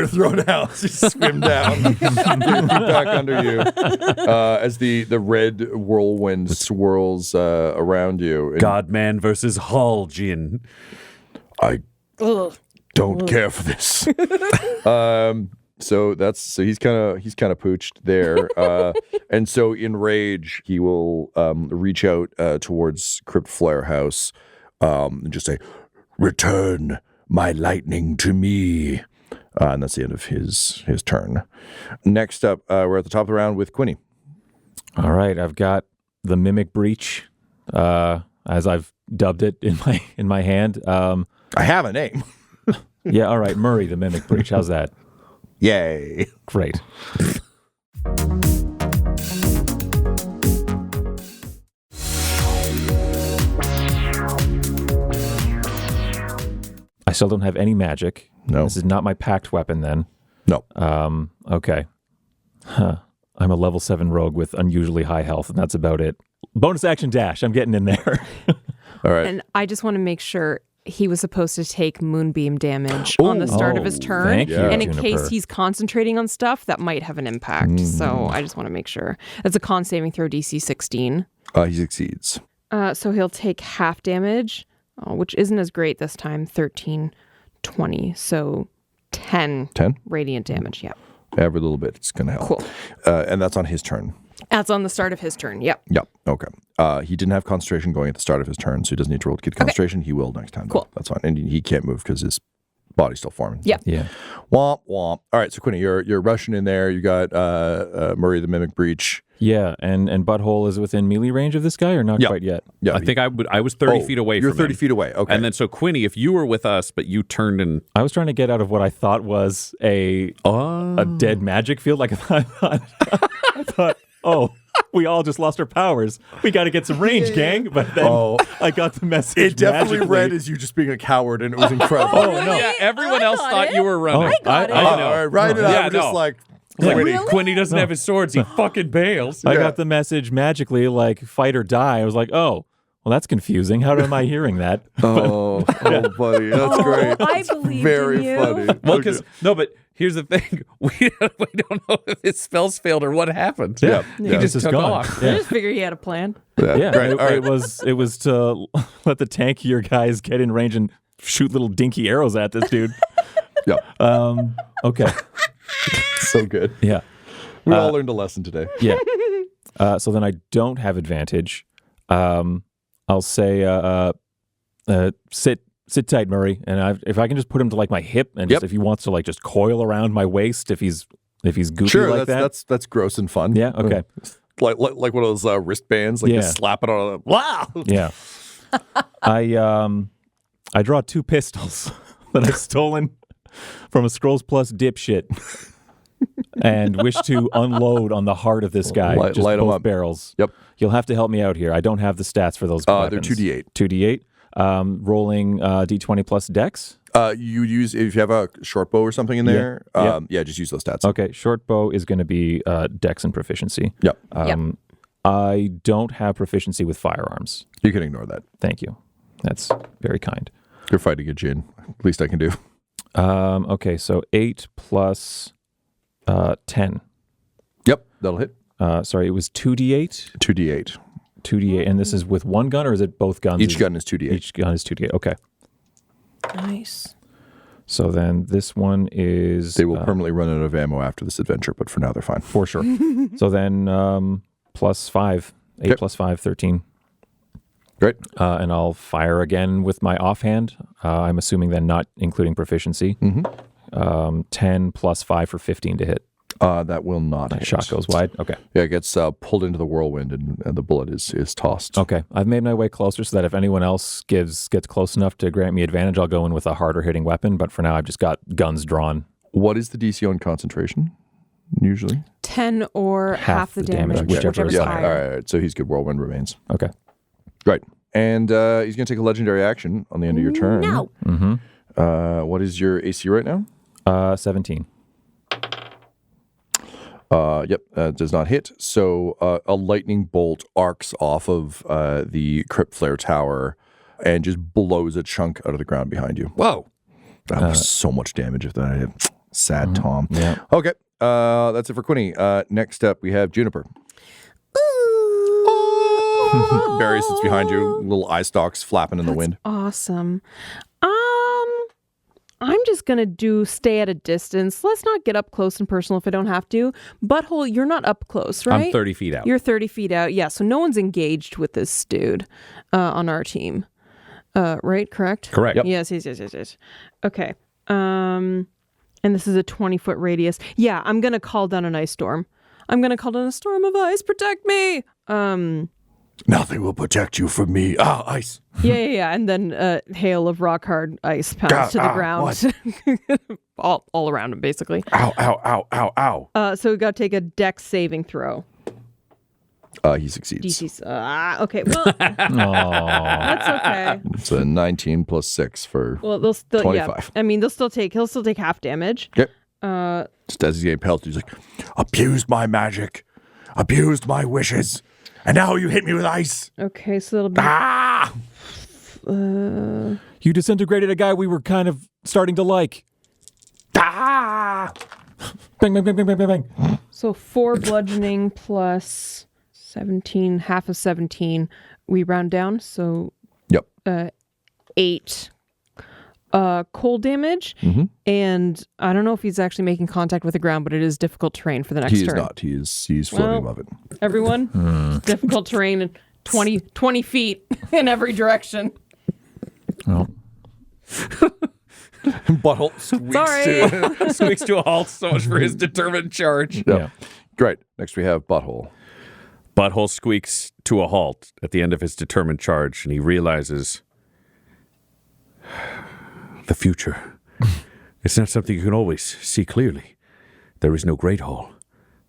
thrown out. You swim down, back under you as the red whirlwind swirls around you. And God-man versus Hall Djinn. I don't care for this. So he's kind of pooched there, and so in rage he will reach out towards Crypt Flare House and just say, "Return my lightning to me," and that's the end of his turn. Next up, we're at the top of the round with Quinny. All right, I've got the Mimic Breach, as I've dubbed it in my hand. I have a name. Yeah, all right, Murray the Mimic Breach. How's that? Yay! Great. I still don't have any magic. No. This is not my packed weapon then. No. Okay. Huh. I'm a level 7 rogue with unusually high health, and that's about it. Bonus action dash. I'm getting in there. All right. And I just want to make sure he was supposed to take moonbeam damage on the start of his turn. Thank you, and in Juniper. case he's concentrating on stuff, that might have an impact. So I just want to make sure. That's a con saving throw DC 16. He succeeds. So he'll take half damage, which isn't as great this time, 13, 20. So 10 radiant damage, yeah. Every little bit. It's going to help. Cool. And that's on his turn. That's on the start of his turn, yep. Yep. Okay. He didn't have concentration going at the start of his turn, so he doesn't need to roll to get concentration. He will next time. Cool. That's fine. And he can't move because his body's still forming. Yep. Yeah. Womp womp. All right. So Quinny, you're rushing in there. You got Murray the Mimic Breach. Yeah, and Butthole is within melee range of this guy, or not quite yet? Yeah. I think I was 30 feet away You're from 30 him. feet away. Okay. And then so Quinny, if you were with us, but you turned and I was trying to get out of what I thought was a dead magic field. Like I thought, oh, we all just lost our powers. We got to get some range, gang. But then I got the message. it definitely magically. read as you just being a coward, and it was incredible. Oh no! yeah, everyone else thought you were running. I know. All right, write it up. Yeah, We're just no. like, Quinny doesn't have his swords. He fucking bails. I got the message magically, like fight or die. I was like, oh, well, that's confusing. How am I hearing that? oh, buddy, that's great. I believe Very in you. funny. Well, because no, but here's the thing: we don't know if his spells failed or what happened. Yeah. he Yeah. just This is took gone. off. I just figured he had a plan. Yeah, Great. it, All right. it was to let the tankier guys get in range and shoot little dinky arrows at this dude. Yeah. Okay. So good. Yeah. We all learned a lesson today. Yeah. So then I don't have advantage. I'll say, sit tight, Murray. And if I can just put him to like my hip, and just, if he wants to like just coil around my waist, if he's goofy like that. That's gross and fun. Yeah. Okay. Like one of those wristbands, like you slap it on. Wow. Yeah. I draw 2 pistols that I've stolen from a Scrolls Plus dipshit. And wish to unload on the heart of this guy. Light just him both up. barrels. Yep. You'll have to help me out here. I don't have the stats for those They're weapons. 2d8. 2d8. Rolling D20 plus dex. You use, if you have a short bow or something in there, just use those stats. Okay, short bow is going to be dex and proficiency. Yep. I don't have proficiency with firearms. You can ignore that. Thank you. That's very kind. You're fighting a Djinn. Least I can do. Okay, so 8 plus 10. Yep, that'll hit. Sorry, it was 2d8? 2d8. 2d8. And this is with one gun, or is it both guns? Each gun is 2d8. Each gun is 2d8. Okay. Nice. So then this one is... They will permanently run out of ammo after this adventure, but for now they're fine. For sure. So then plus 5. 8 plus 5, 13. Great. And I'll fire again with my offhand. I'm assuming then not including proficiency. 10 plus 5 for 15 to hit. That will not hit. Shot goes wide. Okay. Yeah, it gets pulled into the whirlwind and the bullet is tossed. Okay. I've made my way closer so that if anyone else gets close enough to grant me advantage, I'll go in with a harder hitting weapon. But for now, I've just got guns drawn. What is the DC on concentration, usually? 10 or half the damage, whichever is higher. All right. So he's good. Whirlwind remains. Okay. Right. And he's going to take a legendary action on the end of your turn. No. What is your AC right now? 17. Does not hit. So a lightning bolt arcs off of the Crypt Flare Tower and just blows a chunk out of the ground behind you. Whoa. That was so much damage if that hit. Sad Tom. Yeah. Okay. That's it for Quinny. Next up, we have Juniper. Barry sits behind you, little eye stalks flapping in the wind. Awesome. I'm just going to stay at a distance. Let's not get up close and personal if I don't have to. Butthole, you're not up close, right? I'm 30 feet out. You're 30 feet out. Yeah, so no one's engaged with this dude on our team. Right? Correct? Correct. Yep. Yes. Okay. And this is a 20-foot radius. Yeah, I'm going to call down an ice storm. I'm going to call down a storm of ice. Protect me! Nothing will protect you from me. Ice. Yeah. And then hail of rock hard ice pounds to the ground. all around him, basically. Ow. So we got to take a dex saving throw. He succeeds. DC's, okay. Well, that's okay. It's a 19 plus 6 for Well, they'll still, 25. Yeah. I mean, he'll still take half damage. Yep. Just as he's getting pelted, he's like, abused my magic, abused my wishes, and now you hit me with ice. Okay, so that'll be... You disintegrated a guy we were kind of starting to like. Bang, bang, bang, bang, bang, bang, bang. So 4 bludgeoning plus 17, half of 17. We round down, so... Yep. 8 cold damage, and I don't know if he's actually making contact with the ground, but it is difficult terrain for the next turn. He is not. He's floating above it. Everyone, difficult terrain and 20 feet in every direction. Well. Butthole Squeaks to a halt. So much for his determined charge. Yeah. Great. Next we have Butthole. Butthole squeaks to a halt at the end of his determined charge, and he realizes the future. It's not something you can always see clearly. There is no Great Hall.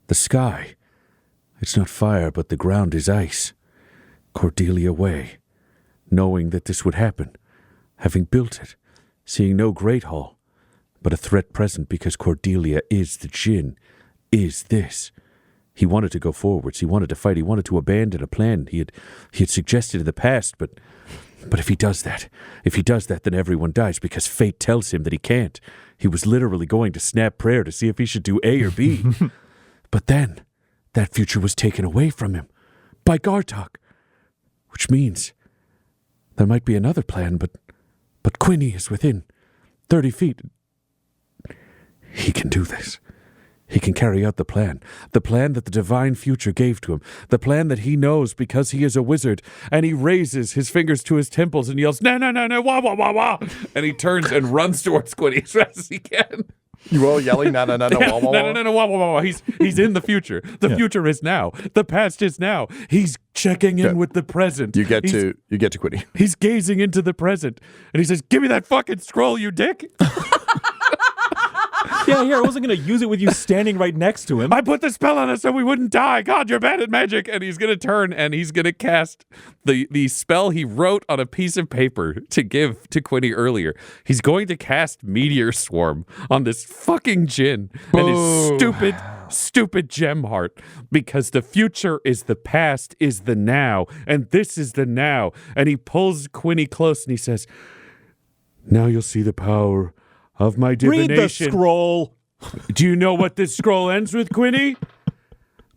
The sky. It's not fire, but the ground is ice. Cordelia Way. Knowing that this would happen. Having built it. Seeing no Great Hall. But a threat present because Cordelia is the Djinn. Is this. He wanted to go forwards. He wanted to fight. He wanted to abandon a plan he had suggested in the past, but if he does that, then everyone dies because fate tells him that he can't. He was literally going to snap prayer to see if he should do A or B. But then, that future was taken away from him by Gartok, which means there might be another plan, but Quinny is within 30 feet. He can do this. he can carry out the plan that the divine future gave to him, the plan that he knows because he is a wizard. And he raises his fingers to his temples and yells, no, wah, wah, wah, wah. And he turns and runs towards Quinny as fast as he can. You all yelling, no, wah, wah, wah. No, wah, wah, wah. He's in the future. The future is now. The past is now. He's checking in with the present. You get to Quinny. He's gazing into the present. And he says, give me that fucking scroll, you dick. Yeah, here, I wasn't going to use it with you standing right next to him. I put the spell on us so we wouldn't die. God, you're bad at magic. And he's going to turn and he's going to cast the spell he wrote on a piece of paper to give to Quinny earlier. He's going to cast Meteor Swarm on this fucking Djinn and his stupid gem heart, because the future is the past is the now, and this is the now. And he pulls Quinny close and he says, now you'll see the power of my divination. Read the scroll. Do you know what this scroll ends with, Quinny?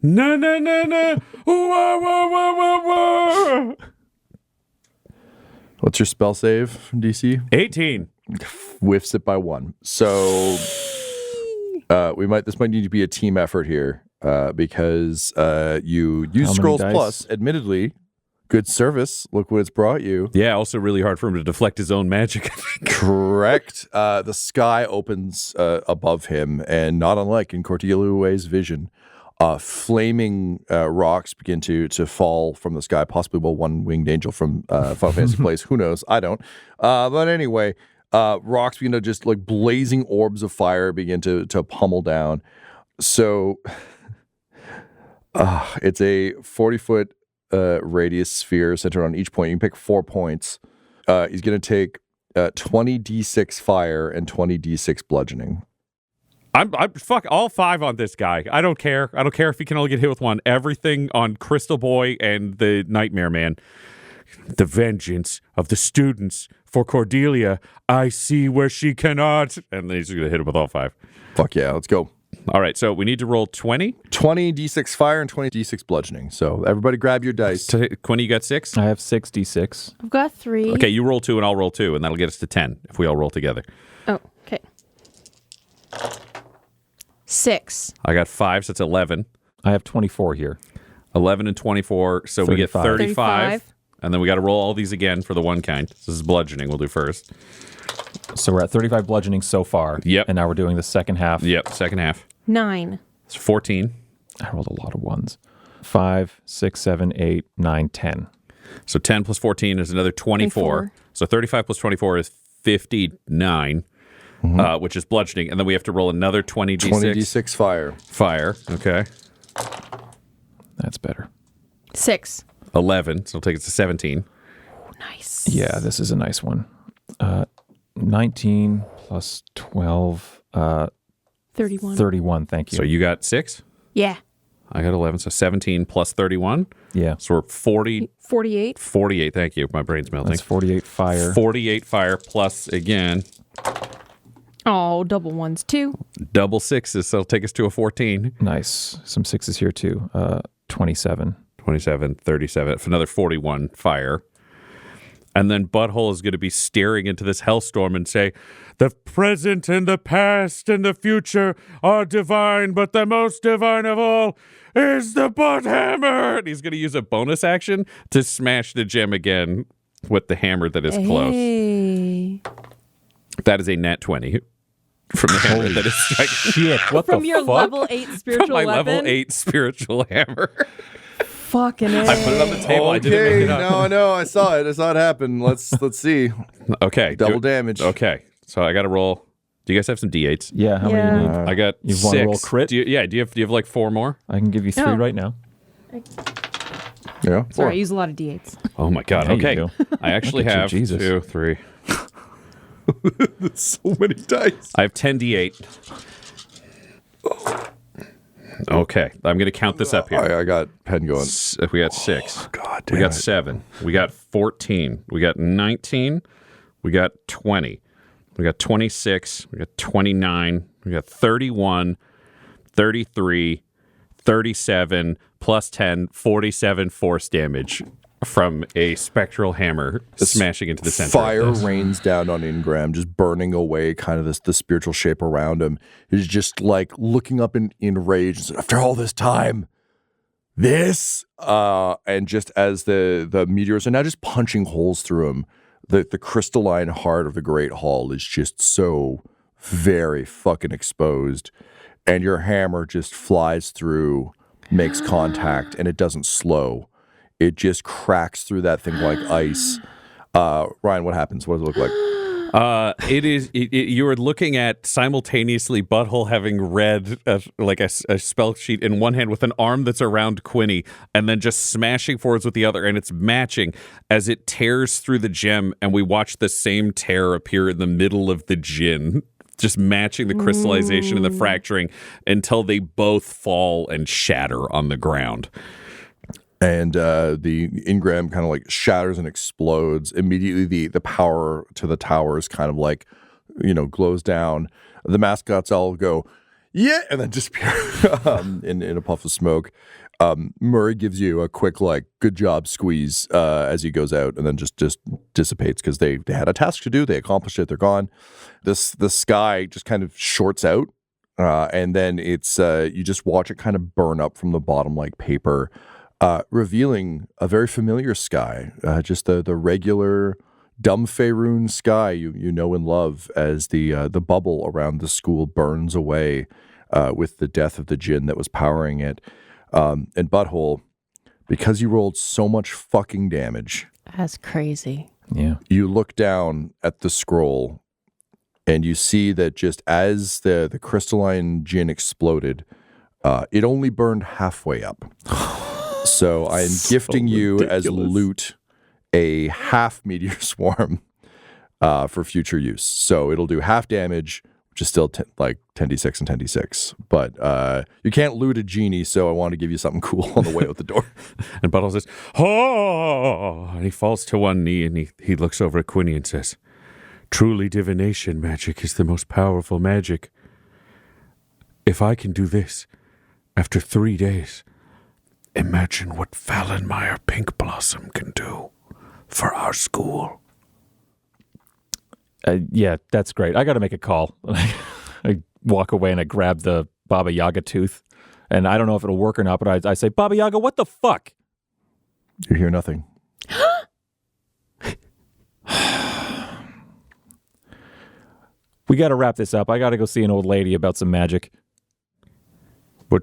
No. Wah, wah, wah, wah, wah. What's your spell save, DC? 18. Whiffs it by 1. So this might need to be a team effort here because you use Scrolls Plus, admittedly. Good service. Look what it's brought you. Yeah, also really hard for him to deflect his own magic. Correct. The sky opens above him, and not unlike in Corteliue's vision, flaming rocks begin to fall from the sky, possibly one winged angel from Final Fantasy plays. Who knows? I don't. But anyway, rocks begin to just like blazing orbs of fire begin to pummel down. So it's a 40-foot radius sphere centered on each point. You can pick 4 points. He's going to take 20 d6 fire and 20 d6 bludgeoning. I'm fuck all 5 on this guy. I don't care. I don't care if he can only get hit with 1. Everything on Crystal Boy and the Nightmare Man. The vengeance of the students for Cordelia. I see where she cannot. And then he's going to hit him with all 5. Fuck yeah, let's go. All right, so we need to roll 20. 20 d6 fire and 20 d6 bludgeoning. So everybody grab your dice. Quinny, you got 6? I have 6d6. I've got 3. Okay, you roll 2 and I'll roll 2, and that'll get us to 10 if we all roll together. Oh, okay. 6. I got 5, so it's 11. I have 24 here. 11 and 24, so we get 35. And then we got to roll all these again for the one kind. This is bludgeoning we'll do first. So we're at 35 bludgeoning so far. Yep. And now we're doing the second half. Yep, second half. 9. It's 14. I rolled a lot of 1s. 5, 6, 7, 8, 9, 10. So 10 plus 14 is another 24. So 35 plus 24 is 59, which is bludgeoning. And then we have to roll another 20 d6. 20 d6 fire. Fire, okay. That's better. 6. 11, so it'll take us to 17. Oh, nice. Yeah, this is a nice one. 19 plus 12, 31. 31, thank you. So you got 6? Yeah. I got 11, so 17 plus 31. Yeah. So we're 40. 48. 48, thank you. My brain's melting. That's 48 fire. 48 fire plus, again, Oh, double 1s too. double 6s, so it'll take us to a 14. Nice. Some 6s here too. 27. 27, 37, for another 41 fire. And then Butthole is going to be staring into this hellstorm and say, the present and the past and the future are divine, but the most divine of all is the butt hammer. And he's going to use a bonus action to smash the gem again with the hammer that is close. Hey. That is a nat 20 from the hammer that is striking. Shit, what From the your fuck? level 8 spiritual From my weapon. level 8 spiritual hammer. Fucking A. I put it on the table. I didn't make Okay, it up. no, I saw it. I saw it happen. Let's see. Okay. Double damage. Okay. So I got to roll. Do you guys have some D8s? Yeah, how many do you need? I got You 6. want to roll crit? Do you have like 4 more? I can give you 3 Oh. right now. Yeah. Sorry, I use a lot of D8s. Oh my god. Yeah, you Okay. do. I actually Look at you, have Jesus. 2, 3. So many dice. I have 10 D8. Okay. I'm going to count this up here. I got pen going. We got 6. God We damn got it. 7. We got 14. We got 19. We got 20. We got 26. We got 29. We got 31, 33, 37, plus 10, 47 force damage. from a spectral hammer smashing into the center. Fire of this. rains down on Ingram, just burning away kind of the spiritual shape around him. He's just like looking up in rage and says, after all this time, this? And just as the meteors are now just punching holes through him, the crystalline heart of the Great Hall is just so very fucking exposed. And your hammer just flies through, makes contact, and it doesn't slow. It just cracks through that thing like ice. Ryan, what happens? What does it look like? You're looking at simultaneously Butthole having read a spell sheet in one hand with an arm that's around Quinny, and then just smashing forwards with the other, and it's matching as it tears through the gem, and we watch the same tear appear in the middle of the Djinn, just matching the crystallization and the fracturing until they both fall and shatter on the ground. And the Ingram kind of like shatters and explodes. Immediately, the power to the towers kind of like, glows down. The mascots all go, yeah, and then disappear in a puff of smoke. Murray gives you a quick, like, good job squeeze as he goes out, and then just dissipates because they had a task to do. They accomplished it. They're gone. The sky just kind of shorts out, and then it's you just watch it kind of burn up from the bottom like paper. Revealing a very familiar sky, just the regular dumb Faerun sky you know and love as the bubble around the school burns away with the death of the Djinn that was powering it. And Butthole, because you rolled so much fucking damage. That's crazy. Yeah. You look down at the scroll and you see that just as the crystalline Djinn exploded, it only burned halfway up. So I am gifting you as loot a half meteor swarm for future use. So it'll do half damage, which is still 10d6 and 10d6. But you can't loot a genie, so I want to give you something cool on the way out the door. And Butthole says, "Oh!" And he falls to one knee and he looks over at Quinny and says, "Truly divination magic is the most powerful magic. If I can do this after 3 days, imagine what Fallenmeyer Pink Blossom can do for our school." Yeah, that's great. I got to make a call. I walk away and I grab the Baba Yaga tooth, and I don't know if it'll work or not, but I say, Baba Yaga, what the fuck? You hear nothing. We got to wrap this up. I got to go see an old lady about some magic. What?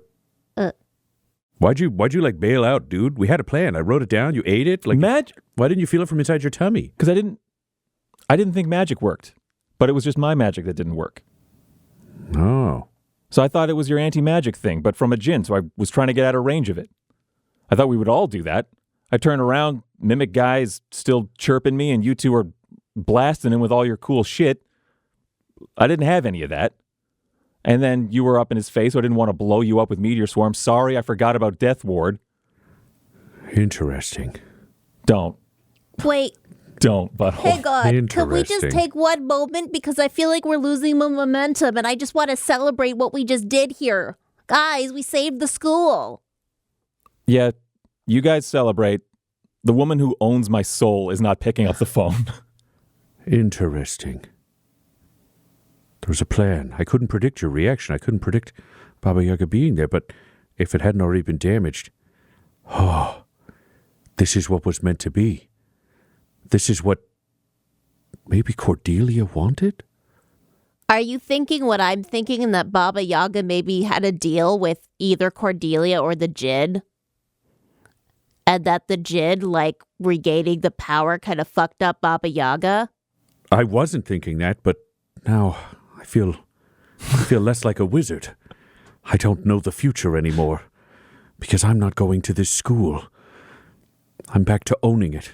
Why'd you like bail out, dude? We had a plan. I wrote it down. You ate it. Like Magic? Why didn't you feel it from inside your tummy? Because I didn't think magic worked, but it was just my magic that didn't work. Oh. So I thought it was your anti-magic thing, but from a Djinn, so I was trying to get out of range of it. I thought we would all do that. I turn around, mimic guys still chirping me, and you two are blasting him with all your cool shit. I didn't have any of that. And then you were up in his face, so I didn't want to blow you up with meteor swarm. Sorry, I forgot about Death Ward. Interesting. Don't, Butthole. Hey, God, could we just Interesting. take one moment? Because I feel like we're losing momentum, and I just want to celebrate what we just did here. Guys, we saved the school. Yeah, you guys celebrate. The woman who owns my soul is not picking up the phone. Interesting. There was a plan. I couldn't predict your reaction. I couldn't predict Baba Yaga being there, but if it hadn't already been damaged, this is what was meant to be. This is what maybe Cordelia wanted? Are you thinking what I'm thinking, and that Baba Yaga maybe had a deal with either Cordelia or the Djinn? And that the Djinn, like, regaining the power kind of fucked up Baba Yaga? I wasn't thinking that, but now I feel less like a wizard. I don't know the future anymore because I'm not going to this school. I'm back to owning it.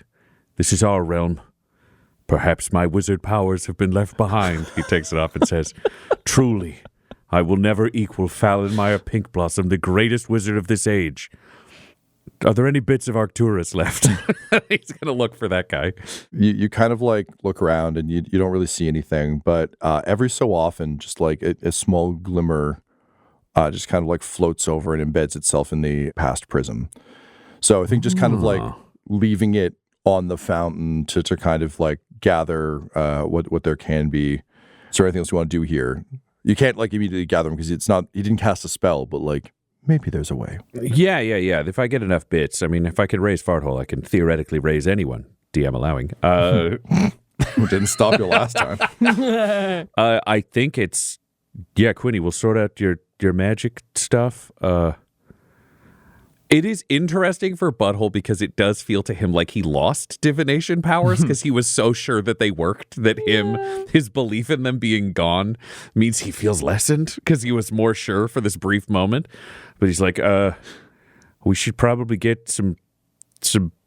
This is our realm. Perhaps my wizard powers have been left behind. He takes it off and says, "Truly, I will never equal Fallenmeyer Pink Blossom, the greatest wizard of this age. Are there any bits of Arcturus left?" He's going to look for that guy. You kind of like look around and you don't really see anything, but every so often, just like a small glimmer just kind of like floats over and embeds itself in the past prism. So I think just kind of like leaving it on the fountain to kind of like gather what there can be. Is there anything else you want to do here? You can't like immediately gather them because he didn't cast a spell, but like maybe there's a way. Yeah. If I get enough bits, I mean, if I can raise Farthole, I can theoretically raise anyone, DM allowing. Didn't stop you last time. I think it's, Quinny, we'll sort out your magic stuff. It is interesting for Butthole because it does feel to him like he lost divination powers because he was so sure that they worked that his belief in them being gone means he feels lessened because he was more sure for this brief moment. But he's like, we should probably get some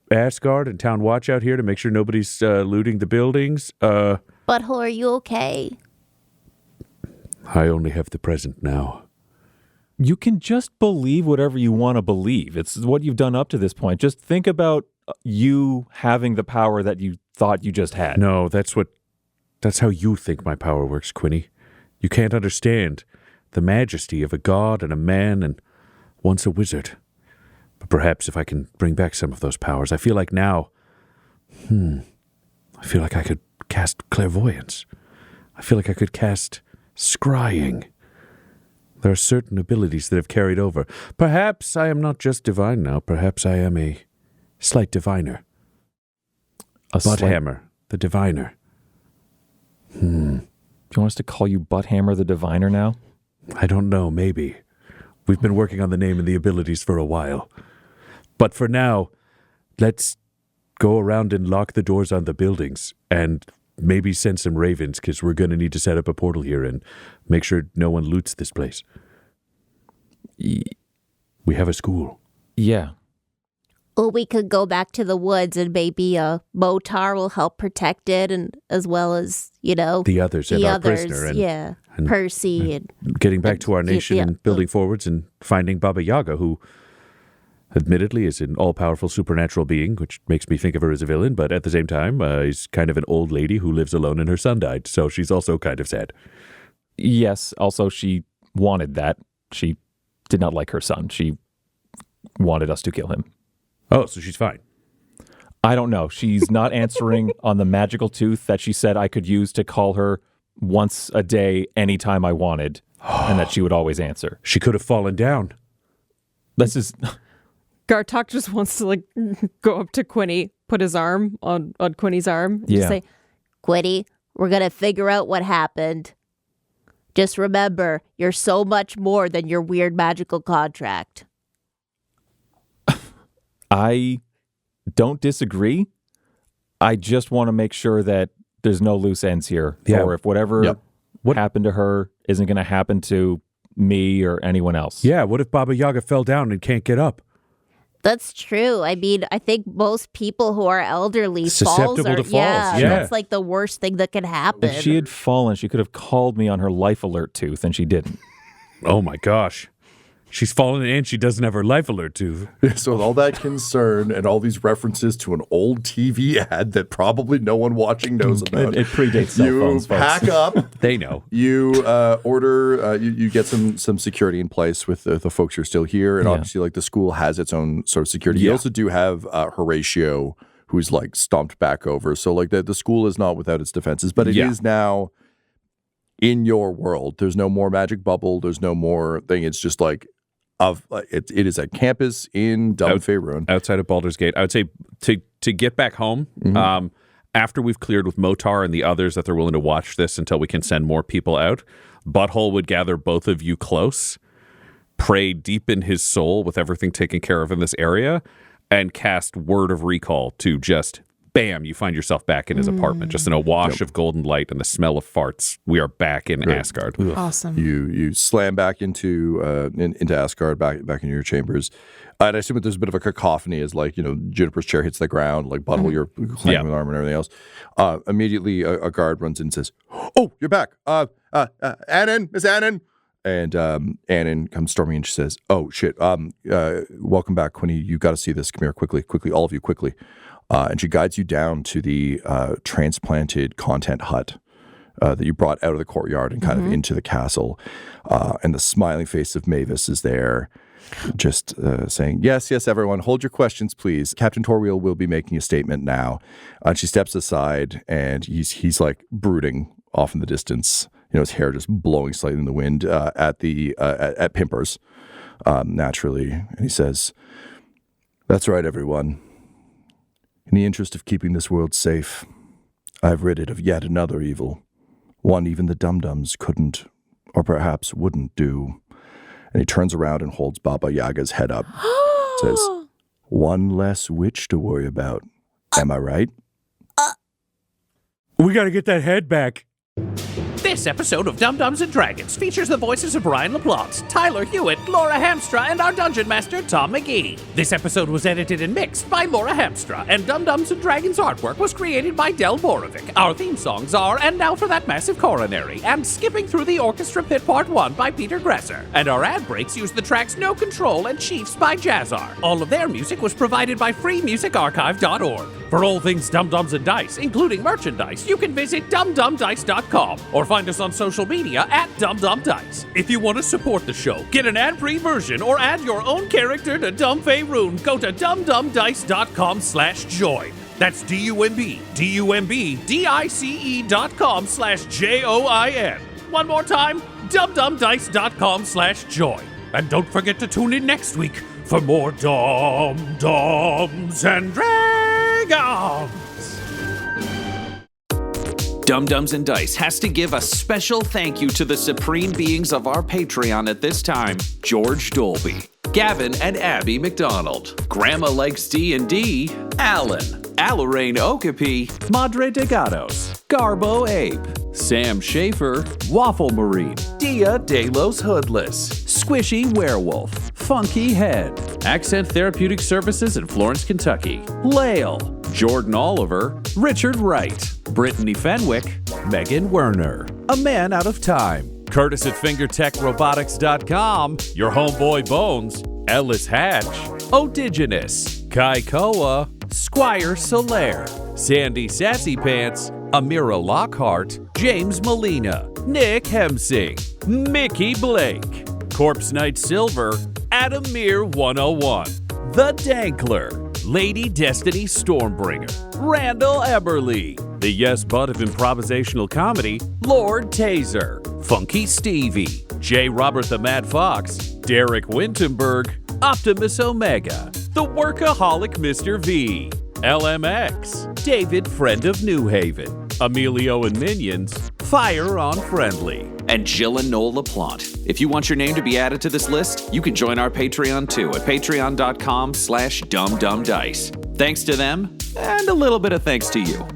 Asgard and Town Watch out here to make sure nobody's looting the buildings. Butthole, are you okay? I only have the present now. You can just believe whatever you want to believe. It's what you've done up to this point. Just think about you having the power that you thought you just had. No, that's how you think my power works, Quinny. You can't understand the majesty of a god and a man and once a wizard. But perhaps if I can bring back some of those powers, I feel like now, I feel like I could cast clairvoyance. I feel like I could cast scrying. There are certain abilities that have carried over. Perhaps I am not just divine now. Perhaps I am a slight diviner. Butthammer, the diviner. Do you want us to call you Butthammer the Diviner now? I don't know, maybe. We've been working on the name and the abilities for a while. But for now, let's go around and lock the doors on the buildings and maybe send some ravens because we're going to need to set up a portal here and make sure no one loots this place. We have a school. Yeah. Or we could go back to the woods and maybe Motar will help protect it, and as well as, the others and our prisoner. And Percy. And getting back to our nation and building forwards and finding Baba Yaga, who admittedly is an all-powerful supernatural being, which makes me think of her as a villain, but at the same time, is kind of an old lady who lives alone and her son died, so she's also kind of sad. Yes, also she wanted that. She did not like her son. She wanted us to kill him. Oh, so she's fine. I don't know. She's not answering on the magical tooth that she said I could use to call her once a day anytime I wanted, and that she would always answer. She could have fallen down. This is... Gartok just wants to go up to Quinny, put his arm on Quinny's arm, and just say, Quinny, we're going to figure out what happened. Just remember, you're so much more than your weird magical contract. I don't disagree. I just want to make sure that there's no loose ends here. Yeah. Or if whatever happened to her isn't going to happen to me or anyone else. Yeah, what if Baba Yaga fell down and can't get up? That's true. I mean, I think most people who are elderly susceptible to falls. Yeah, Yeah. that's like the worst thing that can happen. If she had fallen, she could have called me on her life alert tooth, and she didn't. Oh my gosh. She's fallen and she doesn't have her life alert tooth. So with all that concern and all these references to an old TV ad that probably no one watching knows about. It predates cell phones, folks. Pack up. They know. You order, you get some security in place with the folks who are still here. And obviously, like, the school has its own sort of security. You also do have Horatio, who's like stomped back over. So like the school is not without its defenses, but it is now in your world. There's no more magic bubble. There's no more thing. It's just like, it is a campus in Faerun. Outside of Baldur's Gate. I would say to get back home, after we've cleared with Motar and the others that they're willing to watch this until we can send more people out, Butthole would gather both of you close, pray deep in his soul with everything taken care of in this area, and cast Word of Recall to just, bam, you find yourself back in his apartment, just in a wash of golden light and the smell of farts. We are back in Asgard. Awesome. You slam back into Asgard, back in your chambers. And I assume that there's a bit of a cacophony as, like, Juniper's chair hits the ground, like Butthole, you're climbing with arm and everything else. Immediately, a guard runs in and says, "Oh, you're back. Annan, Miss Annan." And Annan comes storming in. She says, "Oh, shit. Welcome back, Quinny. You got to see this. Come here, quickly, all of you, quickly." And she guides you down to the transplanted content hut that you brought out of the courtyard and kind of into the castle. And the smiling face of Mavis is there. just saying, yes, everyone, hold your questions, please. Captain Torwheel will be making a statement now. And she steps aside, and he's like brooding off in the distance. His hair just blowing slightly in the wind at Pimpers, naturally. And he says, "That's right, everyone. In the interest of keeping this world safe, I've rid it of yet another evil, one even the dum-dums couldn't, or perhaps wouldn't do." And he turns around and holds Baba Yaga's head up. Says, "One less witch to worry about. Am I right?" We got to get that head back. This episode of Dum-Dums and Dragons features the voices of Brian LaPlante, Tyler Hewitt, Laura Hamstra, and our Dungeon Master, Tom McGee. This episode was edited and mixed by Laura Hamstra, and Dum-Dums and Dragons artwork was created by Del Borovic. Our theme songs are And Now for That Massive Coronary, and Skipping Through the Orchestra Pit Part 1 by Peter Gresser. And our ad breaks use the tracks No Control and Chiefs by Jazzar. All of their music was provided by freemusicarchive.org. For all things Dum-Dums and Dice, including merchandise, you can visit dumdumdice.com or find us on social media at dumdumdice. If you want to support the show, get an ad-free version, or add your own character to Dum Faerun, go to dumdumdice.com/join. That's dumdumdice.com/join. One more time, dumdumdice.com/join. And don't forget to tune in next week for more Dum-Dums and Dragons. Dum-Dums and Dice has to give a special thank you to the supreme beings of our Patreon at this time: George Dolby, Gavin and Abby McDonald, Grandma Likes D&D, Alan, Alarain Okapi, Madre de Gatos, Garbo Ape, Sam Schaefer, Waffle Marine, Dia de los Hoodless, Squishy Werewolf, Funky Head, Accent Therapeutic Services in Florence, Kentucky, Lael, Jordan Oliver, Richard Wright, Brittany Fenwick, Megan Werner, A Man Out of Time, Curtis at FingerTechRobotics.com, Your Homeboy Bones, Ellis Hatch, Odigenous, Kai Koa, Squire Solaire, Sandy Sassy Pants, Amira Lockhart, James Molina, Nick Hemsing, Mickey Blake, Corpse Knight Silver, Adamir 101, The Dankler, Lady Destiny Stormbringer, Randall Eberly, the Yes But of improvisational comedy, Lord Taser, Funky Stevie, J. Robert the Mad Fox, Derek Wintenberg, Optimus Omega, The Workaholic Mr. V, LMX, David Friend of New Haven, Emilio and Minions, Fire on Friendly, and Jill and Noel LaPlante. If you want your name to be added to this list, you can join our Patreon too at patreon.com/dumdumdice. Thanks to them, and a little bit of thanks to you.